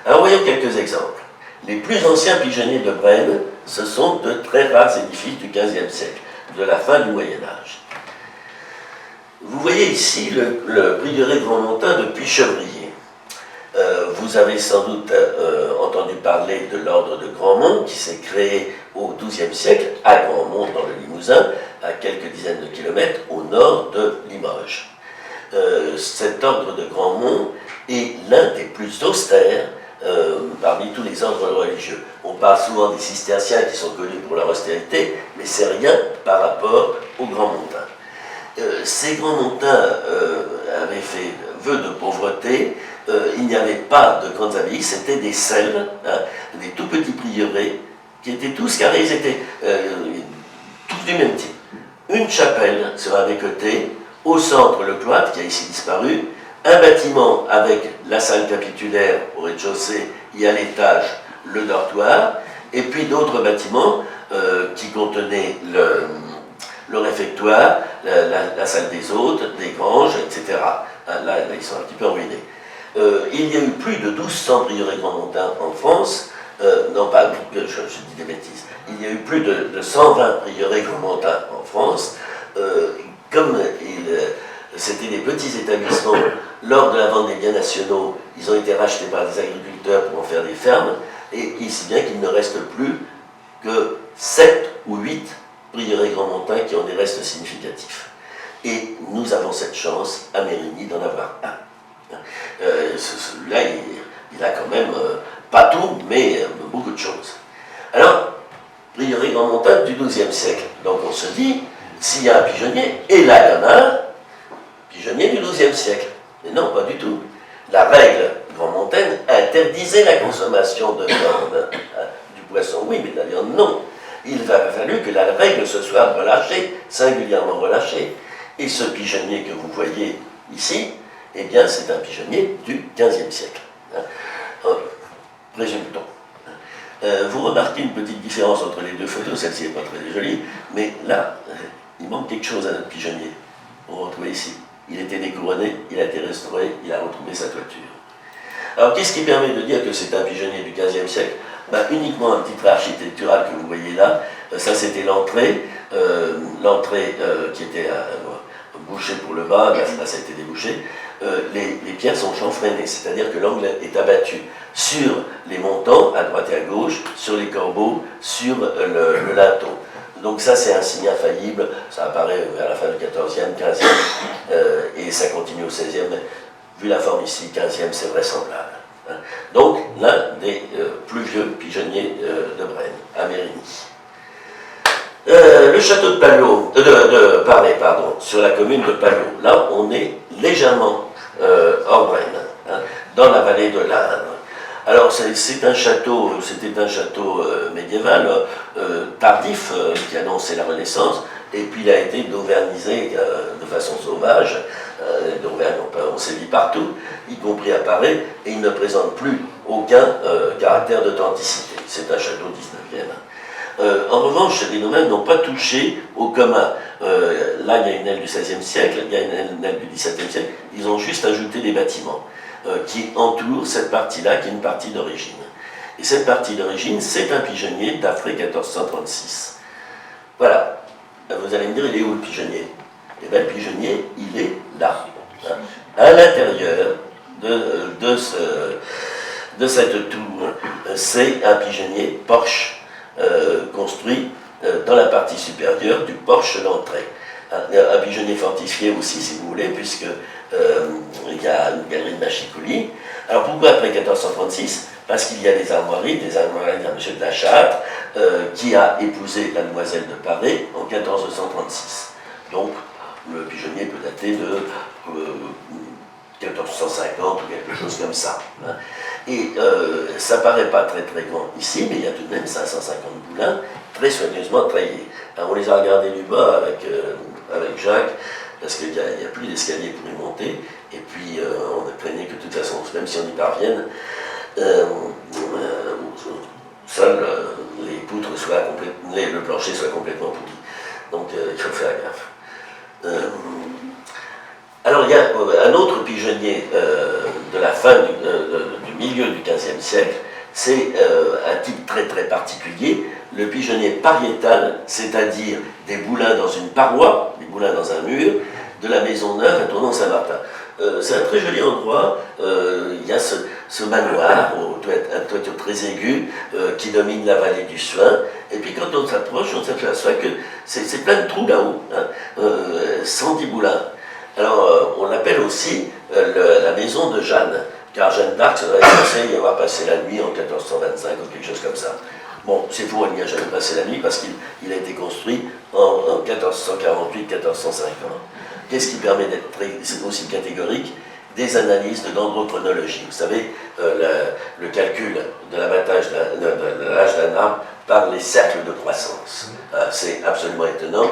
Alors voyons quelques exemples. Les plus anciens pigeonniers de Brenne, ce sont de très rares édifices du XVe siècle, de la fin du Moyen-Âge. Vous voyez ici le prieuré Grandmontin de Puy-Chevrier. Vous avez sans doute entendu parler de l'ordre de Grandmont qui s'est créé au XIIe siècle à Grandmont dans le Limousin, à quelques dizaines de kilomètres au nord de Limoges. Cet ordre de Grandmont est l'un des plus austères parmi tous les ordres religieux. On parle souvent des cisterciens qui sont connus pour leur austérité, mais c'est rien par rapport aux Grandmontins. Ces Grandmontins avaient fait vœu de pauvreté. Il n'y avait pas de grandes abbayes, c'était des celles, des tout petits prieurés, qui étaient tous carrés, ils étaient tous du même type. Une chapelle sur un des côtés, au centre le cloître qui a ici disparu, un bâtiment avec la salle capitulaire au rez-de-chaussée et à l'étage le dortoir, et puis d'autres bâtiments qui contenaient le réfectoire, la salle des hôtes, des granges, etc. Là, ils sont un petit peu ruinés. Il y a eu plus de 1200 prieurés grandmontins en France, non pas, je dis des bêtises, il y a eu plus de 120 prieurés grandmontins en France. Comme c'était des petits établissements, lors de la vente des biens nationaux, ils ont été rachetés par des agriculteurs pour en faire des fermes, et si bien qu'il ne reste plus que 7 ou 8 prieurés grandmontins qui ont des restes significatifs. Et nous avons cette chance, à Mérigny, d'en avoir un. Celui-là, il a quand même, pas tout, mais beaucoup de choses. Alors, prieuré grandmontain du XIIe siècle. Donc on se dit, s'il y a un pigeonnier, et là il y en a un, pigeonnier du XIIe siècle. Mais non, pas du tout. La règle grandmontaine interdisait la consommation de viande. Du poisson, oui, mais de la viande, non. Il a fallu que la règle se soit relâchée, singulièrement relâchée. Et ce pigeonnier que vous voyez ici, eh bien, c'est un pigeonnier du XVe siècle. Résultons. Vous remarquez une petite différence entre les deux photos, celle-ci n'est pas très jolie, mais là, il manque quelque chose à notre pigeonnier. On retrouve ici. Il était découronné, il a été restauré, il a retrouvé sa toiture. Alors, qu'est-ce qui permet de dire que c'est un pigeonnier du XVe siècle? Uniquement un petit trait architectural que vous voyez là. Ça, c'était l'entrée, qui était bouchée pour le bas, là, ça a été débouché. Les pierres sont chanfreinées, c'est-à-dire que l'angle est abattu sur les montants, à droite et à gauche, sur les corbeaux, sur le linteau. Donc ça, c'est un signe infaillible, ça apparaît vers la fin du 14e, 15e, et ça continue au 16e, mais vu la forme ici, 15e, c'est vraisemblable. Donc, l'un des plus vieux pigeonniers de Brenne, à Mérigny. Le château de Palot, sur la commune de Palot, là, on est légèrement hors Brenne, dans la vallée de l'Indre. Alors, c'était un château médiéval, tardif, qui annonçait la Renaissance, et puis il a été dauvernisé de façon sauvage. D'Auvergne, on sévit partout, y compris à Paris, et il ne présente plus aucun caractère d'authenticité. C'est un château 19e. En revanche, les domaines n'ont pas touché au commun. Là, il y a une aile du XVIe siècle, il y a une aile du XVIIe siècle. Ils ont juste ajouté des bâtiments qui entourent cette partie-là, qui est une partie d'origine. Et cette partie d'origine, c'est un pigeonnier d'après 1436. Voilà. Vous allez me dire, il est où le pigeonnier? Eh bien, le pigeonnier, il est là, hein, à l'intérieur de cette tour. C'est un pigeonnier porche construit dans la partie supérieure du porche d'entrée. Un pigeonnier fortifié aussi, si vous voulez, puisque il y a une galerie de machicoulis. Alors pourquoi après 1436? Parce qu'il y a des armoiries d'un monsieur de la Châtre qui a épousé la demoiselle de Paris en 1436. Donc le pigeonnier peut dater de 1450 ou quelque chose comme ça. Hein. Et ça paraît pas très très grand ici, mais il y a tout de même 550 boulins très soigneusement taillés. Alors, on les a regardés du bas avec Jacques, parce qu'il n'y a plus d'escalier pour y monter, et puis on a craignait que de toute façon, même si on y parvienne, seules les poutres soient le plancher soit complètement pourri. Donc il faut faire gaffe. Alors il y a un autre pigeonnier de la fin du milieu du XVe siècle, c'est un type très très particulier, le pigeonnier pariétal, c'est-à-dire des boulins dans une paroi, des boulins dans un mur, de la Maison Neuve à Tournon-Saint-Martin. C'est un très joli endroit, il y a ce manoir, un toiture très aigu, qui domine la vallée du Suin, et puis quand on s'approche, on s'aperçoit que c'est plein de trous là-haut, hein, 110 boulins. Alors on l'appelle aussi la maison de Jeanne, car Jeanne d'Arc serait censée y avoir passé la nuit en 1425 ou quelque chose comme ça. Bon, c'est faux, elle n'y a jamais passé la nuit parce qu'il a été construit en 1448-1450. Qu'est-ce qui permet d'être aussi catégorique? Des analyses de dendrochronologie. Vous savez, le calcul de l'abattage de l'âge d'un arbre par les cercles de croissance. C'est absolument étonnant,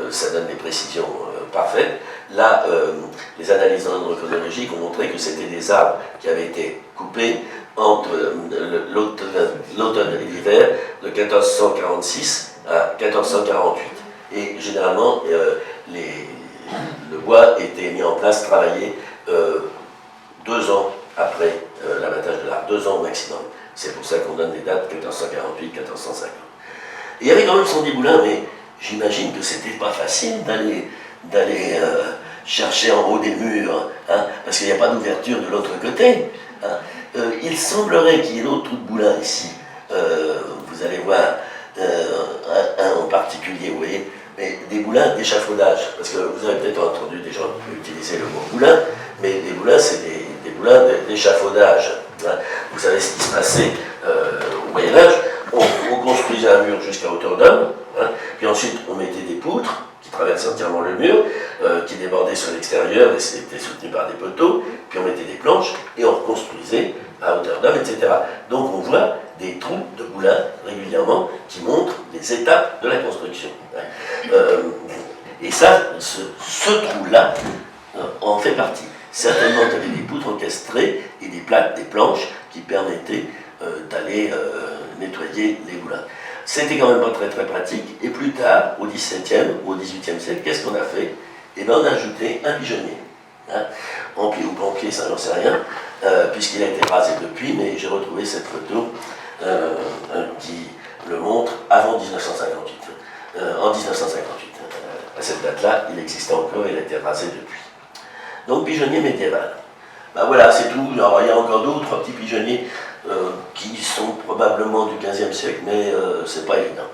ça donne des précisions parfaites. Là, les analyses dendrochronologiques ont montré que c'était des arbres qui avaient été coupés entre l'automne et l'hiver de 1446 à 1448. Et généralement, le bois était mis en place, travaillé 2 ans après l'abattage de l'arbre, 2 ans au maximum. C'est pour ça qu'on donne des dates 1448-1450. Et il y avait quand même 110 boulins, mais j'imagine que c'était pas facile d'aller chercher en haut des murs, hein, parce qu'il n'y a pas d'ouverture de l'autre côté. Hein. Il semblerait qu'il y ait d'autres trous de boulins ici. Vous allez voir un en particulier, vous voyez, mais des boulins d'échafaudage, parce que vous avez peut-être entendu des gens utiliser le mot boulin, mais des boulins, c'est des boulins d'échafaudage. Hein. Vous savez ce qui se passait au Moyen-Âge, on construisait un mur jusqu'à hauteur d'homme, hein, puis ensuite on mettait des poutres qui traversaient entièrement le mur, qui débordaient sur l'extérieur et étaient soutenus par des poteaux, puis on mettait des planches et on reconstruisait à hauteur d'homme, etc. Donc on voit des trous de boulins régulièrement qui montrent les étapes de la construction. Et ça, ce trou-là en fait partie. Certainement, il y avait des poutres encastrées et des plaques, des planches qui permettaient d'aller nettoyer les boulins. C'était quand même pas très très pratique. Et plus tard, au XVIIe ou au XVIIIe siècle, qu'est-ce qu'on a fait? Eh bien, on a ajouté un pigeonnier. Hein, en pied ou pas en pied, ça j'en sais rien, puisqu'il a été rasé depuis, mais j'ai retrouvé cette photo qui le montre avant 1958. En 1958. À cette date-là, il existait encore, il a été rasé depuis. Donc, pigeonnier médiéval. Ben voilà, c'est tout. Alors, il y a encore d'autres petits pigeonniers qui sont probablement du XVe siècle, mais c'est pas évident.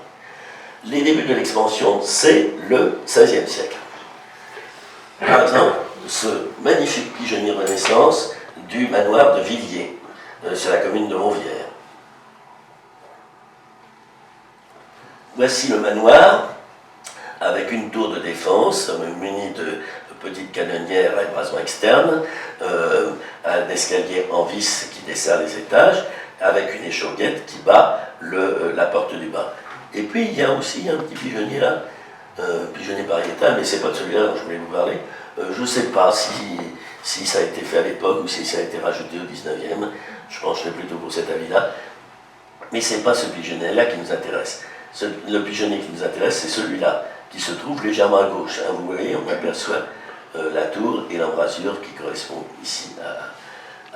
Les débuts de l'expansion, c'est le XVIe siècle. Par exemple, ce magnifique pigeonnier Renaissance du manoir de Villiers, sur la commune de Monvière. Voici le manoir, avec une tour de défense, munie de petites canonnières à ébrasement externe, un escalier en vis qui dessert les étages, avec une échauguette qui bat la porte du bas. Et puis il y a aussi un petit pigeonnier là, pigeonnier pariétal, mais c'est pas de celui-là dont je voulais vous parler. Je ne sais pas si ça a été fait à l'époque ou si ça a été rajouté au 19e. Je pencherai plutôt pour cet avis-là. Mais ce n'est pas ce pigeonnier-là qui nous intéresse. Le pigeonnier qui nous intéresse, c'est celui-là, qui se trouve légèrement à gauche. Hein, vous voyez, on aperçoit la tour et l'embrasure qui correspondent ici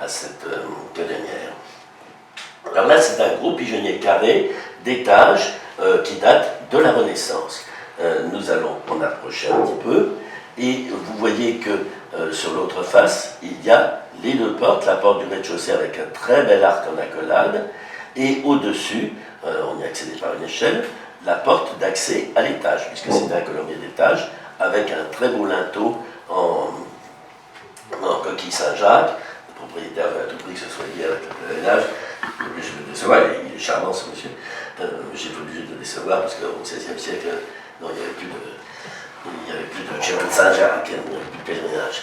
à cette canonnière. Alors là, c'est un gros pigeonnier carré d'étages qui date de la Renaissance. Nous allons en approcher un petit peu, et vous voyez que sur l'autre face, il y a les deux portes, la porte du rez-de-chaussée avec un très bel arc en accolade, et au-dessus, on y accédait par une échelle, la porte d'accès à l'étage, puisque c'était un colombier d'étage, avec un très beau linteau en coquille Saint-Jacques. Le propriétaire veut à tout prix que ce soit lié avec le pèlerinage. Je vais le décevoir, il est charmant ce monsieur. J'ai été obligé de le décevoir parce qu'au XVIe siècle, non, il n'y avait plus de chemin de Saint-Jacques, il n'y avait plus de pèlerinage.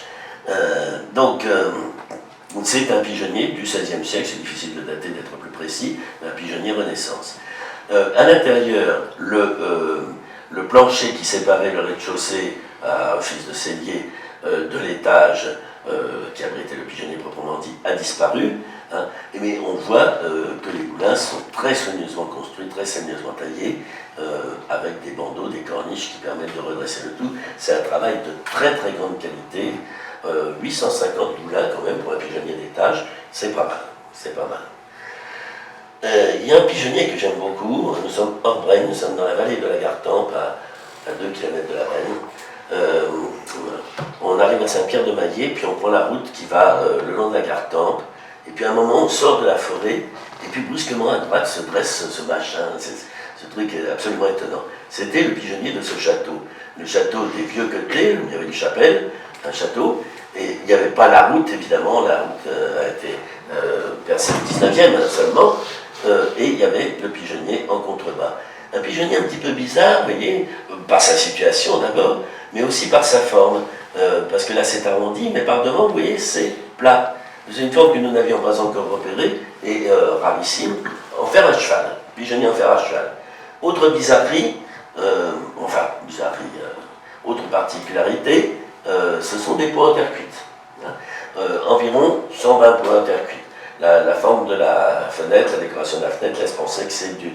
C'est un pigeonnier du XVIe siècle, c'est difficile de dater, d'être plus précis, mais un pigeonnier Renaissance. À l'intérieur, le plancher qui séparait le rez-de-chaussée à office de cellier de l'étage qui abritait le pigeonnier proprement dit a disparu, hein, mais on voit que les moulins sont très soigneusement construits, très soigneusement taillés, avec des bandeaux, des corniches qui permettent de redresser le tout. C'est un travail de très très grande qualité. 850 moulins quand même pour un pigeonnier d'étage, c'est pas mal, c'est pas mal. Il y a un pigeonnier que j'aime beaucoup, nous sommes hors Brenne, nous sommes dans la vallée de la Gartempe, à 2 km de la Brenne. On arrive à Saint-Pierre-de-Maillé, puis on prend la route qui va le long de la Gartempe, et puis à un moment on sort de la forêt, et puis brusquement à droite se dresse ce machin, ce truc est absolument étonnant. C'était le pigeonnier de ce château, le château des Vieux Côtés, où il y avait une chapelle, un château, et il n'y avait pas la route, évidemment, la route a été percée au 19e seulement, et il y avait le pigeonnier en contrebas. Un pigeonnier un petit peu bizarre, vous voyez, par sa situation d'abord, mais aussi par sa forme, parce que là c'est arrondi, mais par devant, vous voyez, c'est plat. C'est une forme que nous n'avions pas encore repérée, et rarissime, en fer à cheval, pigeonnier en fer à cheval. Autre bizarrerie, autre particularité, ce sont des pots en terre cuite. Environ 120 pots en terre cuite. La forme de la fenêtre, la décoration de la fenêtre laisse penser que c'est du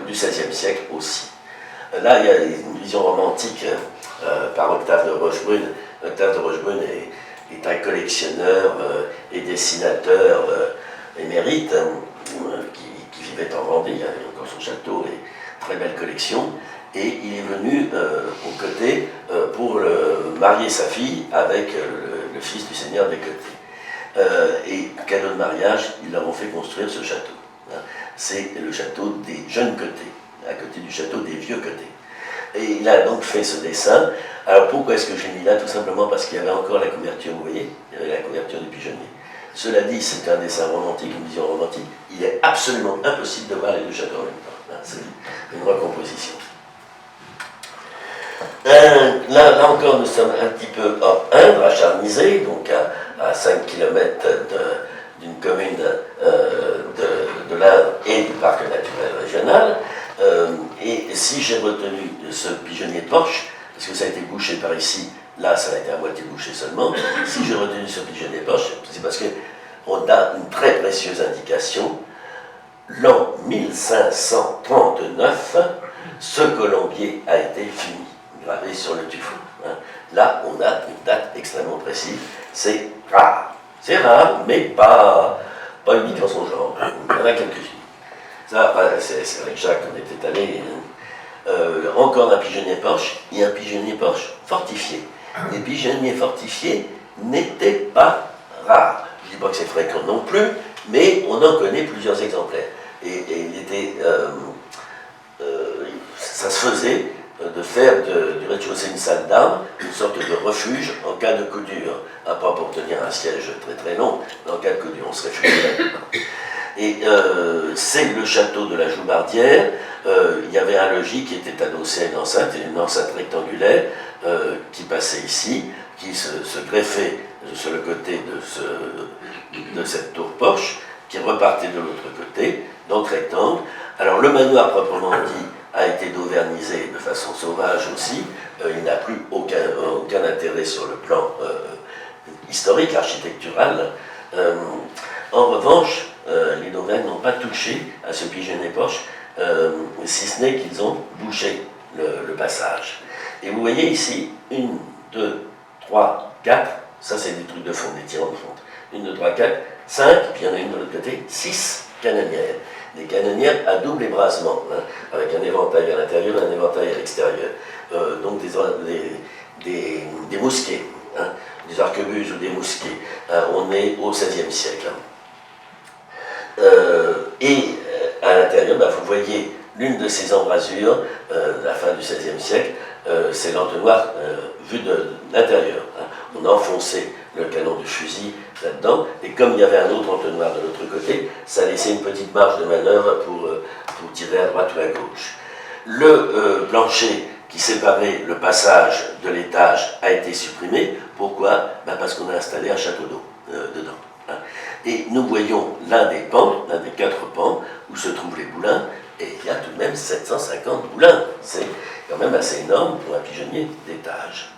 XVIe siècle aussi. Là, il y a une vision romantique par Octave de Rochebrune. Octave de Rochebrune est un collectionneur et dessinateur émérite qui vivait en Vendée, il avait encore son château et très belle collection. Et il est venu aux Côtés pour marier sa fille avec le fils du seigneur des Côtés. Et cadeau de mariage, ils leur ont fait construire ce château. C'est le château des Jeunes Côtés, à côté du château des Vieux Côtés. Et il a donc fait ce dessin. Alors pourquoi est-ce que je l'ai mis là? Tout simplement parce qu'il y avait encore la couverture, vous voyez, il y avait la couverture du pigeonnier. Cela dit, c'est un dessin romantique, une vision romantique. Il est absolument impossible de voir les deux châteaux en même temps. C'est une recomposition. Là encore, nous sommes un petit peu hors Indre, à Charnisay, donc à 5 km d'une commune de l'Indre et du parc naturel régional. Et si j'ai retenu ce pigeonnier de Porche, parce que ça a été bouché par ici, là ça a été à moitié bouché seulement, si j'ai retenu ce pigeonnier de Porche, c'est parce qu'on a une très précieuse indication. L'an 1539, ce colombier a été fini, gravé sur le tuffeau. Là, on a une date extrêmement précise. C'est rare. C'est rare, mais pas unique en son genre. Il y en a quelques-unes. Ça, c'est avec Jacques qu'on était allé. Encore un pigeonnier Porche, et un pigeonnier Porche fortifié. Les pigeonniers fortifiés n'étaient pas rares. Je ne dis pas que c'est fréquent non plus, mais on en connaît plusieurs exemplaires. Et il était, ça se faisait de faire du rez-de-chaussée une salle d'armes, une sorte de refuge en cas de coup dur. Pas pour tenir un siège très très long, mais en cas de coup dur, on se réfugiait là-dedans. Et c'est le château de la Joubardière. Il y avait un logis qui était adossé à une enceinte rectangulaire qui passait ici, qui se greffait sur le côté de cette tour porche, qui repartait de l'autre côté, donc rectangle. Alors le manoir proprement dit a été dauvernisé de façon sauvage aussi. Il n'a plus aucun intérêt sur le plan historique, architectural. En revanche, les Dauvergnes n'ont pas touché à ce pigeonnier Porche, si ce n'est qu'ils ont bouché le passage. Et vous voyez ici, 1, 2, 3, 4, ça c'est des trucs de fond, des tirants de fond. 1, 2, 3, 4, 5, puis il y en a une de l'autre côté, 6 canonnières. Des canonnières à double ébrasement, hein, avec un éventail à l'intérieur et un éventail à l'extérieur. Donc des mousquets, hein, des arquebuses ou des mousquets. On est au XVIe siècle. Et à l'intérieur, vous voyez l'une de ces embrasures, la fin du XVIe siècle, c'est l'entonnoir vu de l'intérieur. Hein. On a enfoncé le canon de fusil là-dedans, et comme il y avait un autre entonnoir de l'autre côté, ça laissait une petite marge de manœuvre pour tirer à droite ou à gauche. Le plancher qui séparait le passage de l'étage a été supprimé. Pourquoi? Parce qu'on a installé un château d'eau dedans. Hein. Et nous voyons l'un des pans, l'un des 4 pans, où se trouvent les boulins, et il y a tout de même 750 boulins. C'est quand même assez énorme pour un pigeonnier d'étage.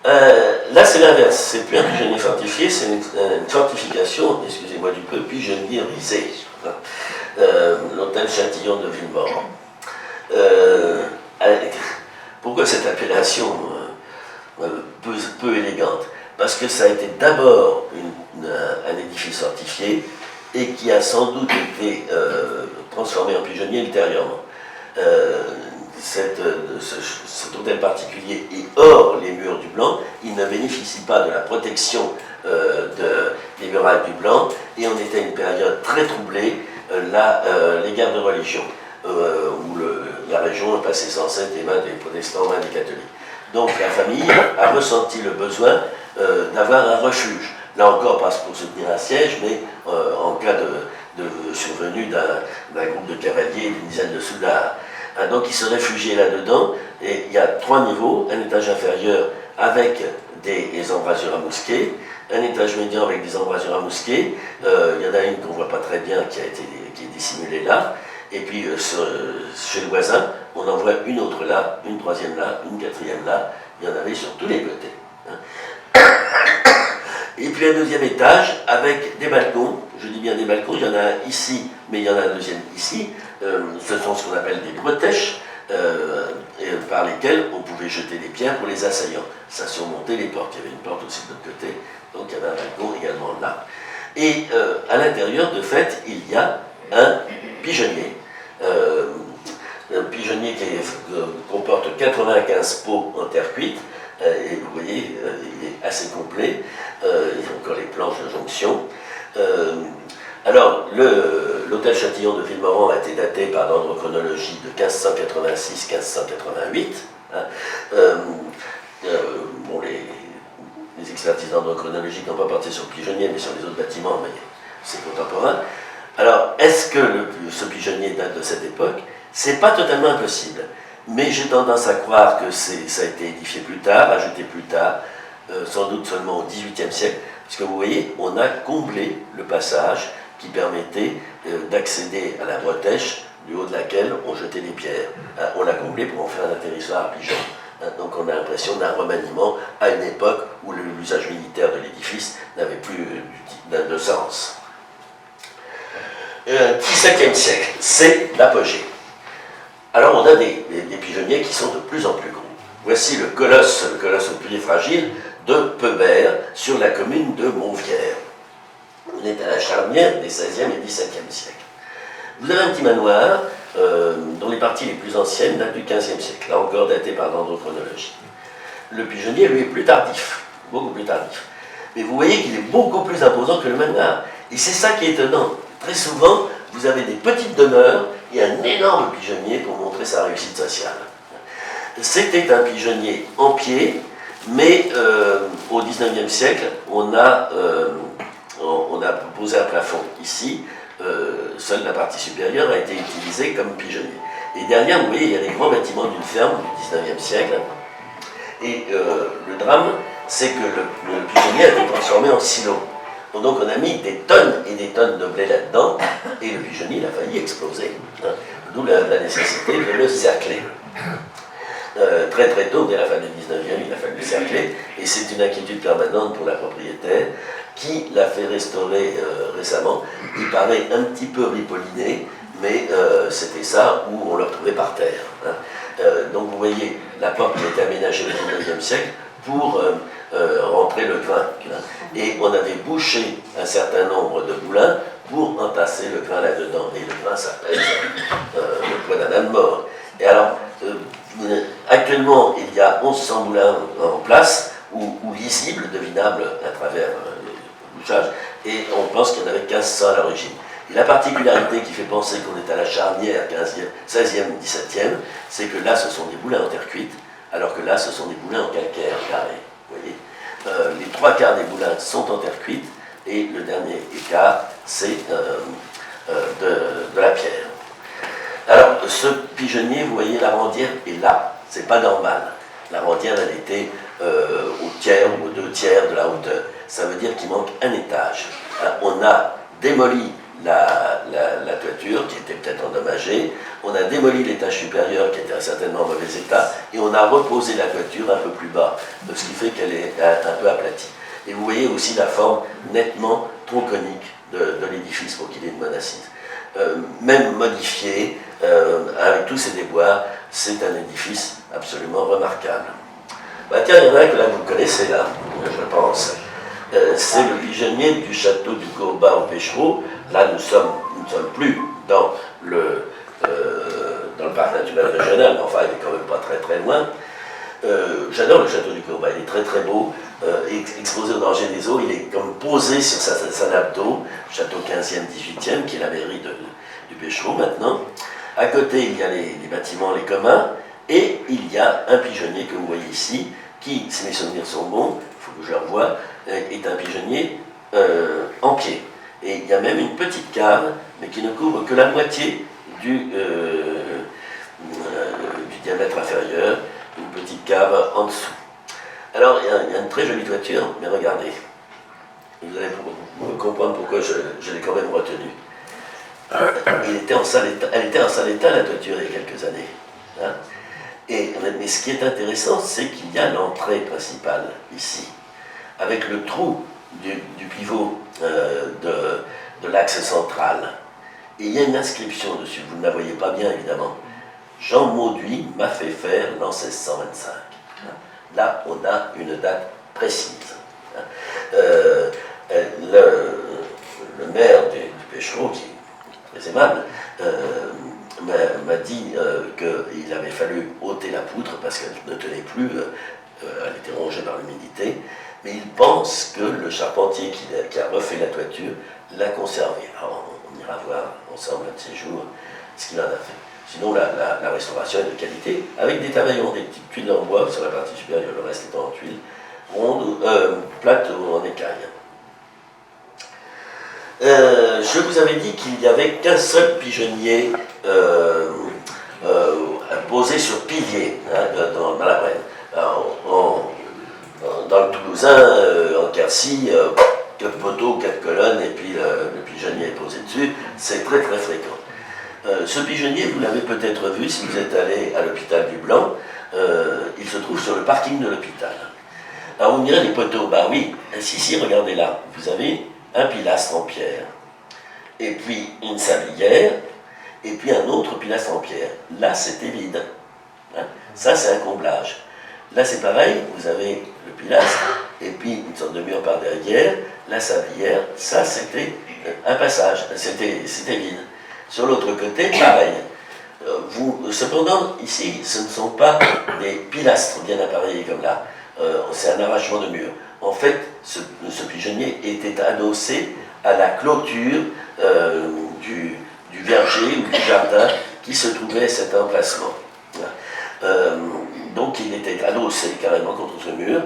Là, c'est l'inverse. C'est plus un pigeonnier fortifié, c'est une fortification, excusez-moi du peu, pigeonnierisée. L'hôtel Châtillon de Villemort. Pourquoi cette appellation peu élégante? Parce que ça a été d'abord un édifice fortifié et qui a sans doute été transformé en pigeonnier ultérieurement. Cet hôtel particulier est hors les murs du Blanc, il ne bénéficie pas de la protection des murailles du Blanc, et on était à une période très troublée, les guerres de religion, où la région est passée sans cesse des mains des protestants aux mains des catholiques. Donc la famille a ressenti le besoin d'avoir un refuge, là encore pas pour soutenir un siège, mais en cas de survenue d'un groupe de cavaliers et d'une dizaine de soldats. Donc ils se réfugiaient là-dedans, et il y a 3 niveaux, un étage inférieur avec des embrasures à mousquet, un étage médian avec des embrasures à mousquet, il y en a une qu'on ne voit pas très bien qui est dissimulée là, et puis chez le voisin, on en voit une autre là, une 3e là, une 4e là, il y en avait sur tous les côtés. Et puis un 2e étage avec des balcons, je dis bien des balcons, il y en a un ici, mais il y en a un 2e ici, ce sont ce qu'on appelle des bretèches, par lesquelles on pouvait jeter des pierres pour les assaillants. Ça surmontait les portes, il y avait une porte aussi de l'autre côté, donc il y avait un balcon également là. Et à l'intérieur, de fait, il y a un pigeonnier. Un pigeonnier qui comporte 95 pots en terre cuite, et vous voyez, il est assez complet, il y a encore les planches de jonction. Alors, l'hôtel Châtillon de Villemorand a été daté par l'ordre chronologie de 1586-1588. Hein. Bon, les expertises d'ordre chronologique n'ont pas porté sur le pigeonnier, mais sur les autres bâtiments, mais c'est contemporain. Alors, est-ce que ce pigeonnier date de cette époque? C'est pas totalement impossible, mais j'ai tendance à croire que ça a été édifié plus tard, ajouté plus tard, sans doute seulement au XVIIIe siècle, parce que vous voyez, on a comblé le passage qui permettait d'accéder à la bretèche du haut de laquelle on jetait des pierres. On l'a comblé pour en faire un atterrissoir à pigeons. Donc on a l'impression d'un remaniement à une époque où l'usage militaire de l'édifice n'avait plus de sens. XVIIe siècle, c'est l'apogée. Alors on a des pigeonniers qui sont de plus en plus gros. Voici le colosse au pied fragile de Peubert sur la commune de Montvière. On est à la charnière des XVIe et XVIIe siècles. Vous avez un petit manoir dont les parties les plus anciennes datent du XVe siècle, là encore daté par l'ordre chronologique. Le pigeonnier, lui, est plus tardif, beaucoup plus tardif. Mais vous voyez qu'il est beaucoup plus imposant que le manoir. Et c'est ça qui est étonnant. Très souvent, vous avez des petites demeures et un énorme pigeonnier pour montrer sa réussite sociale. C'était un pigeonnier en pied, mais au XIXe siècle, on a posé un plafond ici. Seule la partie supérieure a été utilisée comme pigeonnier. Et derrière, vous voyez, il y a les grands bâtiments d'une ferme du XIXe siècle. Et le drame, c'est que le pigeonnier a été transformé en silo. Donc on a mis des tonnes et des tonnes de blé là-dedans, et le pigeonnier il a failli exploser. Hein. D'où la nécessité de le cercler. Très très tôt, dès la fin du 19e, il a fallu le cercler, et c'est une inquiétude permanente pour la propriétaire, qui l'a fait restaurer récemment. Il paraît un petit peu ripolliné, mais c'était ça où on le retrouvait par terre. Hein. Donc vous voyez la porte qui a été aménagée au 19e siècle pour rentrer le grain. Et on avait bouché un certain nombre de moulins pour entasser le grain là-dedans. Et le grain, ça pèse le poids d'un âne mort. Et alors, actuellement, il y a 1100 moulins en place, ou lisibles, devinables à travers le bouchage, et on pense qu'il y en avait 1500 à l'origine. Et la particularité qui fait penser qu'on est à la charnière 15e, 16e, 17e, c'est que là, ce sont des moulins en terre cuite, alors que là, ce sont des moulins en calcaire carré. Vous voyez, les 3/4 des moulins sont en terre cuite, et le dernier écart, c'est de la pierre. Alors, ce pigeonnier, vous voyez, la rendière est là. C'est pas normal. La rendière, elle était au tiers ou aux 2/3 de la hauteur. Ça veut dire qu'il manque un étage. Alors, on a démoli la toiture, qui était peut-être endommagée. On a démoli l'étage supérieur, qui était certainement en mauvais état. Et on a reposé la toiture un peu plus bas, ce qui fait qu'elle est un peu aplatie. Et vous voyez aussi la forme nettement tronconique de l'édifice pour qu'il ait une bonne assise. Même modifié, avec tous ces déboires, c'est un édifice absolument remarquable. Bah, tiens, il y en a un que là vous connaissez là, je pense. C'est le pigeonnier du château du Courbat au Pêchereau. Là, nous ne sommes plus dans le parc naturel régional, mais enfin, il n'est quand même pas très très loin. J'adore le château du Courbat, il est très très beau, exposé au danger des eaux, il est comme posé sur sa nappe d'eau, château 15e, 18e, qui est la mairie du Pêchereau maintenant. À côté, il y a les bâtiments, les communs, et il y a un pigeonnier que vous voyez ici, qui, si mes souvenirs sont bons, il faut que je le revoie, est un pigeonnier en pied. Et il y a même une petite cave, mais qui ne couvre que la moitié du diamètre inférieur, une petite cave en dessous. Alors, il y a une très jolie toiture, mais regardez. Vous allez comprendre pourquoi je l'ai quand même retenue. Elle était en sale état, la toiture, il y a quelques années. Hein. Mais ce qui est intéressant, c'est qu'il y a l'entrée principale, ici, avec le trou du pivot de l'axe central. Et il y a une inscription dessus, vous ne la voyez pas bien, évidemment. Jean Mauduit m'a fait faire l'an 1625. Là, on a une date précise. Le maire du Pêchereau, qui est très aimable, m'a dit qu'il avait fallu ôter la poutre parce qu'elle ne tenait plus, elle était rongée par l'humidité, mais il pense que le charpentier qui a refait la toiture l'a conservée. Alors on ira voir ensemble un de ces jours ce qu'il en a fait. Sinon la restauration est de qualité, avec des tabaillons, des petites tuiles en bois sur la partie supérieure, le reste étant en tuiles, rondes, plates ou en écailles. Je vous avais dit qu'il n'y avait qu'un seul pigeonnier posé sur pilier, hein, dans la Brenne. Dans le Toulousain, en Quercy, 4 poteaux, 4 colonnes, et puis le pigeonnier est posé dessus. C'est très très fréquent. Ce pigeonnier, vous l'avez peut-être vu si vous êtes allé à l'hôpital du Blanc, il se trouve sur le parking de l'hôpital. Alors vous me direz, les poteaux, bah oui, si, regardez là, vous avez un pilastre en pierre, et puis une sablière, et puis un autre pilastre en pierre. Là, c'était vide. Hein. Ça, c'est un comblage. Là, c'est pareil, vous avez le pilastre, et puis une sorte de mur par derrière, la sablière, ça, c'était un passage, c'était vide. Sur l'autre côté, pareil. Cependant, ici, ce ne sont pas des pilastres bien appareillés comme là. C'est un arrachement de mur. En fait, ce pigeonnier était adossé à la clôture du verger ou du jardin qui se trouvait à cet emplacement. Donc il était adossé carrément contre ce mur.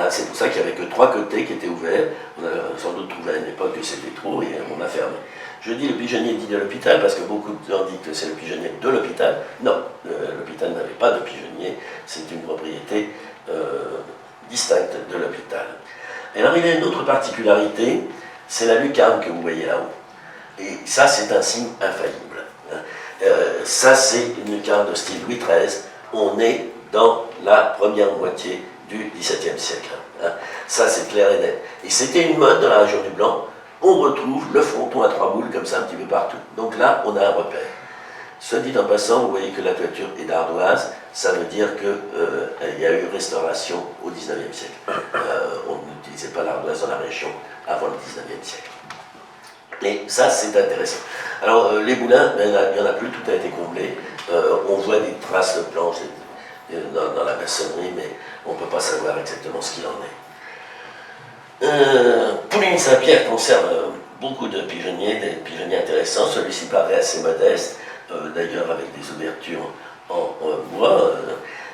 C'est pour ça qu'il n'y avait que 3 côtés qui étaient ouverts. On a sans doute trouvé à une époque que c'était trop et on a fermé. Je dis le pigeonnier dit de l'hôpital parce que beaucoup de gens disent que c'est le pigeonnier de l'hôpital. Non, l'hôpital n'avait pas de pigeonnier. C'est une propriété distincte de l'hôpital. Et alors il y a une autre particularité, c'est la lucarne que vous voyez là-haut. Et ça, c'est un signe infaillible. Ça, c'est une lucarne de style Louis XIII. On est dans la première moitié du XVIIe siècle. Ça, c'est clair et net. Et c'était une mode dans la région du Blanc. On retrouve le fronton à 3 boules comme ça un petit peu partout. Donc là, on a un repère. Soit dit en passant, vous voyez que la toiture est d'ardoise. Ça veut dire qu'il y a eu restauration au XIXe siècle. On n'utilisait pas l'ardoise dans la région avant le XIXe siècle. Et ça, c'est intéressant. Alors, les moulins, il n'y en a plus, tout a été comblé. On voit des traces de planches dans la maçonnerie, mais on ne peut pas savoir exactement ce qu'il en est. Pouligny-Saint-Pierre conserve beaucoup de pigeonniers, des pigeonniers intéressants. Celui-ci paraît assez modeste, d'ailleurs avec des ouvertures en bois.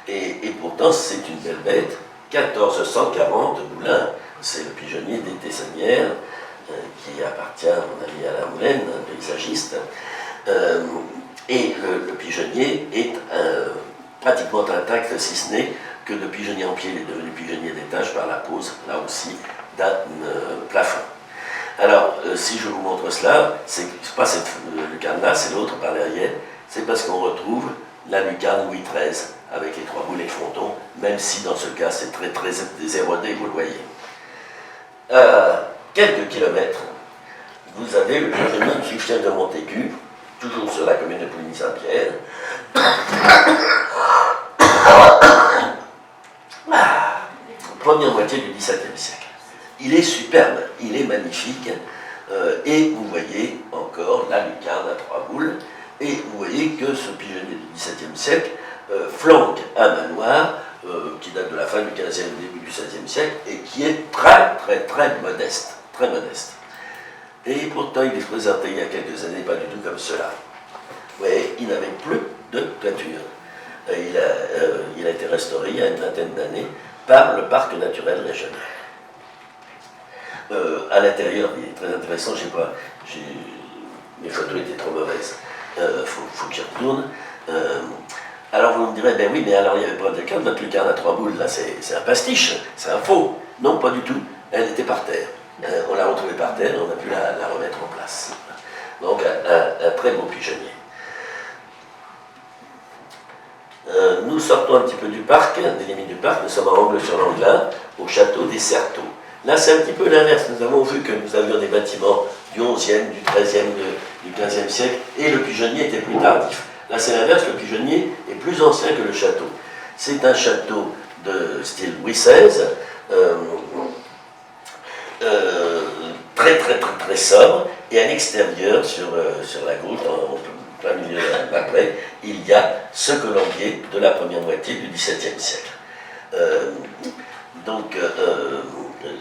Et pourtant, c'est une belle bête. 1440 moulins. C'est le pigeonnier des Tessonnières, qui appartient, à mon ami Alain Moulin, un paysagiste. Et le pigeonnier est pratiquement intact, si ce n'est que le pigeonnier en pied est devenu pigeonnier d'étage par la pose, là aussi, d'un plafond. Alors, si je vous montre cela, c'est pas cette lucarne-là, c'est l'autre par derrière, c'est parce qu'on retrouve la lucarne Louis XIII, avec les 3 boulets frontons, même si dans ce cas, c'est très très érodé, vous le voyez. À quelques kilomètres, vous avez le pigeonnier Chiffien de Montaigu, toujours sur la commune de Pouligny-Saint-Pierre. Première moitié du XVIIe siècle. Il est superbe, il est magnifique, et vous voyez encore la lucarne à 3 boules, et vous voyez que ce pigeonnier du XVIIe siècle flanque un manoir qui date de la fin du XVe et début du XVIe siècle, et qui est très très très modeste, très modeste. Et pourtant il est présenté il y a quelques années pas du tout comme cela. Oui, il n'avait plus de toiture. Il a été restauré il y a une vingtaine d'années par le parc naturel régional. À l'intérieur, il est très intéressant, mes photos étaient trop mauvaises, faut que j'y retourne. Alors vous me direz, ben oui, mais alors il n'y avait pas de lucarne, votre lucarne à 3 boules, là c'est un pastiche, c'est un faux. Non, pas du tout, elle était par terre. On l'a retrouvée par terre et on a pu la remettre en place. Donc un très beau pigeonnier. Nous sortons un petit peu du parc, des limites du parc, nous sommes à Angle-sur-l'Anglin, au château des Certeaux. Là, c'est un petit peu l'inverse. Nous avons vu que nous avions des bâtiments du XIe, du XIIIe, du XVe siècle, et le pigeonnier était plus tardif. Là, c'est l'inverse, le pigeonnier est plus ancien que le château. C'est un château de style Louis XVI, très très très très sobre, et à l'extérieur, sur la gauche, en plein milieu de la plaie, il y a ce colombier de la première moitié du XVIIe siècle.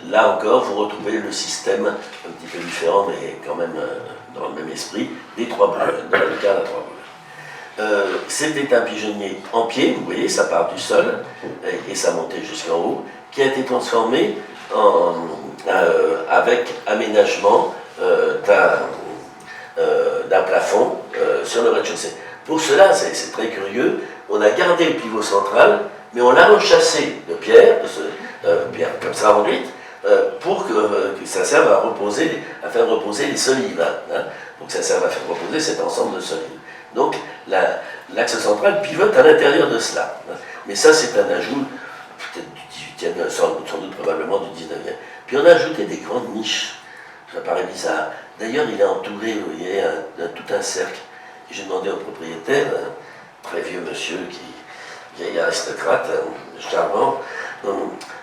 Là encore, vous retrouvez le système un petit peu différent, mais quand même dans le même esprit, des 3 boules, de la lucarne à 3 boules. C'était un pigeonnier en pied, vous voyez, ça part du sol, et ça montait jusqu'en haut, qui a été transformé avec aménagement d'un plafond sur le rez-de-chaussée. Pour cela, c'est très curieux, on a gardé le pivot central, mais on l'a rechassé de pierre, pierre comme ça enduite, pour que ça serve à faire reposer les solives. Donc ça serve à faire reposer cet ensemble de solives. Donc l'axe central pivote à l'intérieur de cela. Mais ça, c'est un ajout peut-être du 18e, sans doute probablement du 19e. Puis on a ajouté des grandes niches. Ça paraît bizarre. D'ailleurs, il est entouré, vous voyez, tout un cercle. Et j'ai demandé au propriétaire, un très vieux monsieur, vieil aristocrate, charmant,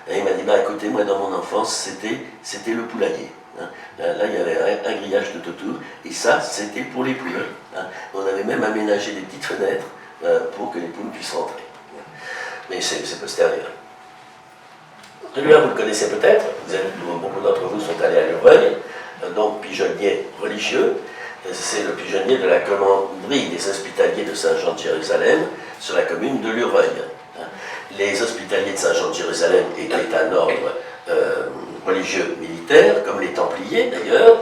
et il m'a dit, écoutez, moi dans mon enfance, c'était le poulailler. Là, il y avait un grillage tout autour, et ça, c'était pour les poules. On avait même aménagé des petites fenêtres pour que les poules puissent rentrer. Mais c'est postérieur. Celui-là, vous le connaissez peut-être, beaucoup d'entre vous sont allés à Lureuil, donc pigeonnier religieux. C'est le pigeonnier de la commanderie des Hospitaliers de Saint-Jean de Jérusalem sur la commune de Lureuil. Les Hospitaliers de Saint-Jean de Jérusalem étaient un ordre religieux militaire, comme les Templiers d'ailleurs,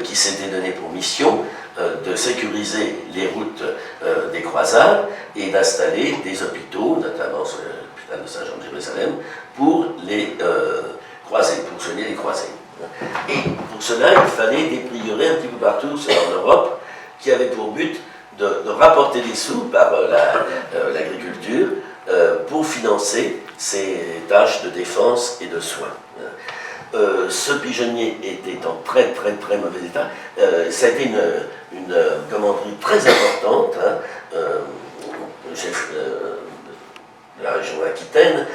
qui s'était donné pour mission de sécuriser les routes des croisades et d'installer des hôpitaux, notamment l'hôpital de Saint-Jean de Jérusalem, pour les croisés, pour soigner les croisés. Et pour cela, il fallait des prieurés un petit peu partout en Europe qui avaient pour but de rapporter des sous par l'agriculture pour financer ces tâches de défense et de soins. Ce pigeonnier était en très très très mauvais état. Ça a été une commanderie très importante, chef de la région Aquitaine,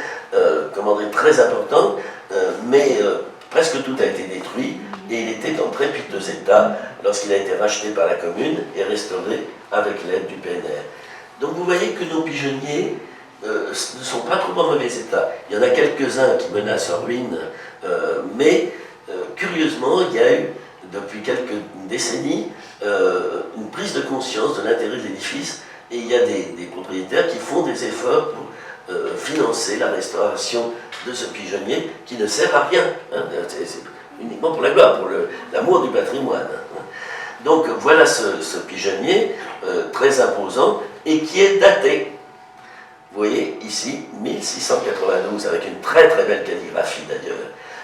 commanderie très importante, mais presque tout a été détruit et il était en très piteux état lorsqu'il a été racheté par la commune et restauré avec l'aide du PNR. Donc vous voyez que nos pigeonniers ne sont pas trop en mauvais état. Il y en a quelques-uns qui menacent en ruine, mais curieusement, il y a eu, depuis quelques décennies, une prise de conscience de l'intérêt de l'édifice, et il y a des propriétaires qui font des efforts pour financer la restauration de ce pigeonnier qui ne sert à rien. Hein, c'est uniquement pour la gloire, pour l'amour du patrimoine. Donc voilà ce pigeonnier très imposant et qui est daté. Vous voyez ici 1692 avec une très très belle calligraphie d'ailleurs.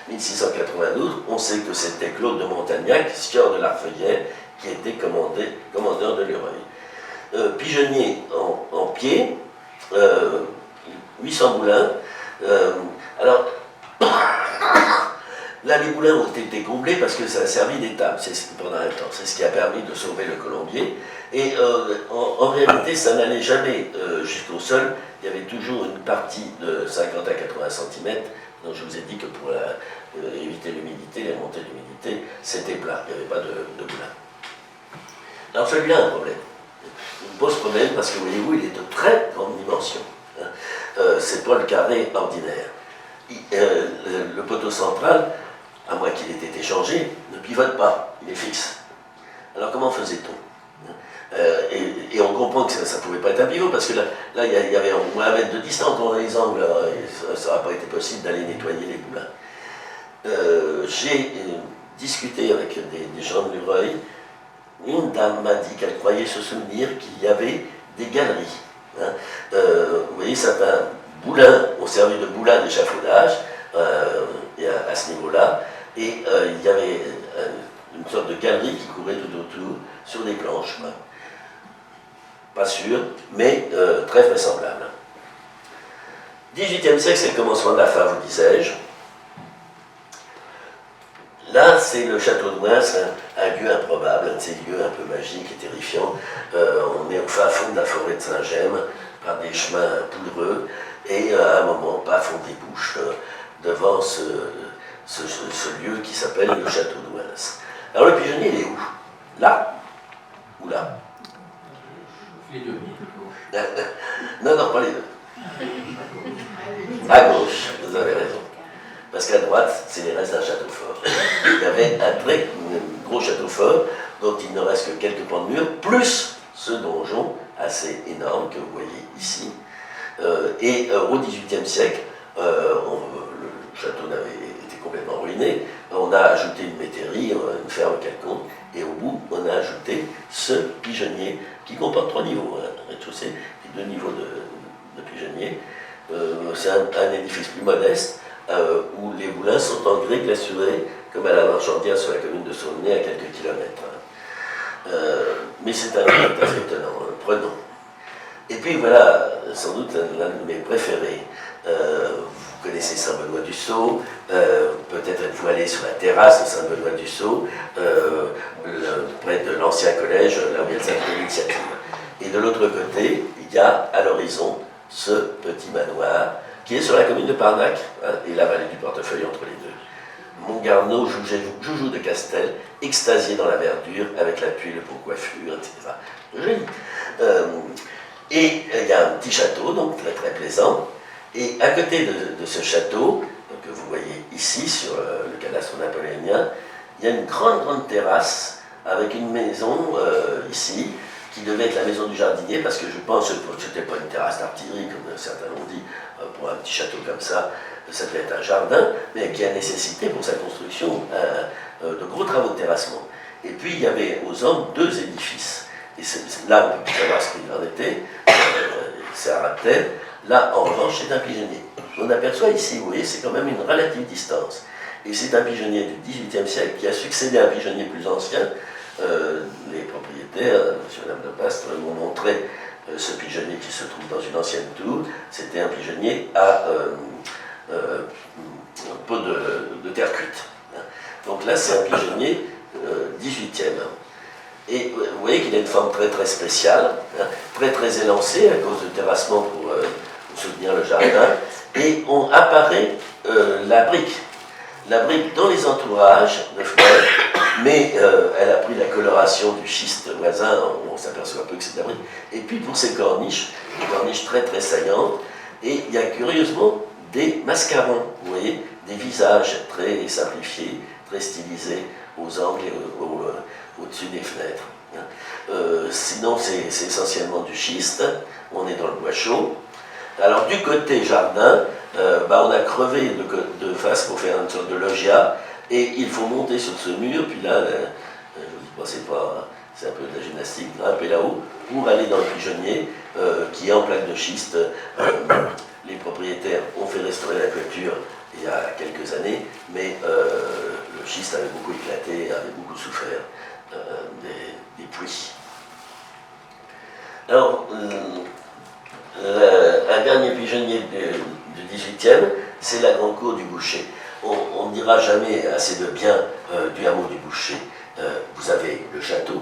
1692, on sait que c'était Claude de Montagnac, sieur de l'Arfeuillère, qui était commandeur de Lureuil. Pigeonnier en pied, 800 moulins. Alors, là, les moulins ont été comblés parce que ça a servi d'étable pendant un temps. C'est ce qui a permis de sauver le colombier. Et en réalité, ça n'allait jamais jusqu'au sol. Il y avait toujours une partie de 50 à 80 cm. Donc, je vous ai dit que pour éviter l'humidité, les montées d'humidité, c'était plat. Il n'y avait pas de moulin. Alors, celui-là a un problème. Il pose problème parce que, voyez-vous, il est de très grande dimension. C'est pas le carré ordinaire. Le poteau central, à moins qu'il ait été changé, ne pivote pas, il est fixe. Alors comment faisait-on et on comprend que ça ne pouvait pas être un pivot, parce que là il y avait au moins 1 mètre de distance dans les angles, ça n'aurait pas été possible d'aller nettoyer les moulins. J'ai discuté avec des gens de Lureuil. Une dame m'a dit qu'elle croyait se souvenir qu'il y avait des galeries. Hein. Vous voyez, certains boulins ont servi de boulins d'échafaudage à ce niveau-là, et il y avait une sorte de galerie qui courait tout autour sur des planches. Hein. Pas sûr, mais très vraisemblable. 18e siècle, c'est le commencement de la fin, vous disais-je. Là, c'est le château de Mouins, un lieu improbable, un de ces lieux un peu magiques et terrifiants. On est au fin fond de la forêt de Saint-Gemme, par des chemins poudreux, et à un moment, paf, on débouche devant ce lieu qui s'appelle le château de Mouins. Alors le pigeonnier, il est où? Là? Ou là? Les deux. Non, pas les deux. À gauche, vous avez raison. Parce qu'à droite, c'est les restes d'un château fort. Il y avait un très gros château fort, dont il ne reste que quelques pans de mur, plus ce donjon assez énorme que vous voyez ici. Et au XVIIIe siècle, le château avait été complètement ruiné. On a ajouté une métairie, une ferme quelconque, et au bout, on a ajouté ce pigeonnier qui comporte 3 niveaux, un rez-de-chaussée et 2 niveaux de pigeonnier. C'est un édifice plus modeste, où les moulins sont en grès glacuré, comme à la Marchandière sur la commune de Saulnay, à quelques kilomètres. Mais c'est un lieu assez étonnant, prenons. Et puis voilà, sans doute l'un de mes préférés. Vous connaissez Saint-Benoît-du-Sault, peut-être êtes-vous allé sur la terrasse de Saint-Benoît-du-Sault, près de l'ancien collège, là où il y a le centre de l'initiative. Et de l'autre côté, il y a à l'horizon ce petit manoir qui est sur la commune de Parnac, hein, et la vallée du Portefeuille entre les deux. Montgarneau, Joujou de Castel, extasié dans la verdure, avec la tuile pour coiffure, etc. Joli. Et il y a un petit château, donc très très plaisant. Et à côté de ce château, que vous voyez ici sur le cadastre napoléonien, il y a une grande terrasse avec une maison ici, qui devait être la maison du jardinier, parce que je pense que ce n'était pas une terrasse d'artillerie, comme certains l'ont dit, pour un petit château comme ça devait être un jardin, mais qui a nécessité pour sa construction de gros travaux de terrassement. Et puis il y avait aux angles 2 édifices. Et là, on peut savoir ce qu'il en était, c'est un raptel. Là, en revanche, c'est un pigeonnier. On aperçoit ici, vous voyez, c'est quand même une relative distance. Et c'est un pigeonnier du XVIIIe siècle qui a succédé à un pigeonnier plus ancien. Les propriétaires, M. et Mme de Pastre, m'ont montré ce pigeonnier qui se trouve dans une ancienne tour. C'était un pigeonnier à pot de terre cuite. Donc là, c'est un pigeonnier 18e. Et vous voyez qu'il a une forme très très spéciale, hein, très très élancée à cause de terrassement pour soutenir le jardin. Et on apparaît la brique. La brique dans les entourages de fleurs mais elle a pris la coloration du schiste voisin, on s'aperçoit un peu que c'est de la brique. Et puis pour ces corniches, des corniches très très saillantes, et il y a curieusement des mascarons, vous voyez, des visages très simplifiés, très stylisés aux angles et au-dessus des fenêtres. Sinon, c'est essentiellement du schiste, on est dans le bois chaud. Alors du côté jardin, on a crevé de face pour faire une sorte de loggia, et il faut monter sur ce mur, puis là, je ne sais pas, c'est un peu de la gymnastique, grimper là-haut, pour aller dans le pigeonnier, qui est en plaque de schiste. Les propriétaires ont fait restaurer la toiture il y a quelques années, mais le schiste avait beaucoup éclaté, avait beaucoup souffert des pluies. Alors, un dernier pigeonnier du 18e, c'est la grande cour du boucher. On ne dira jamais assez de bien du hameau du boucher. Vous avez le château,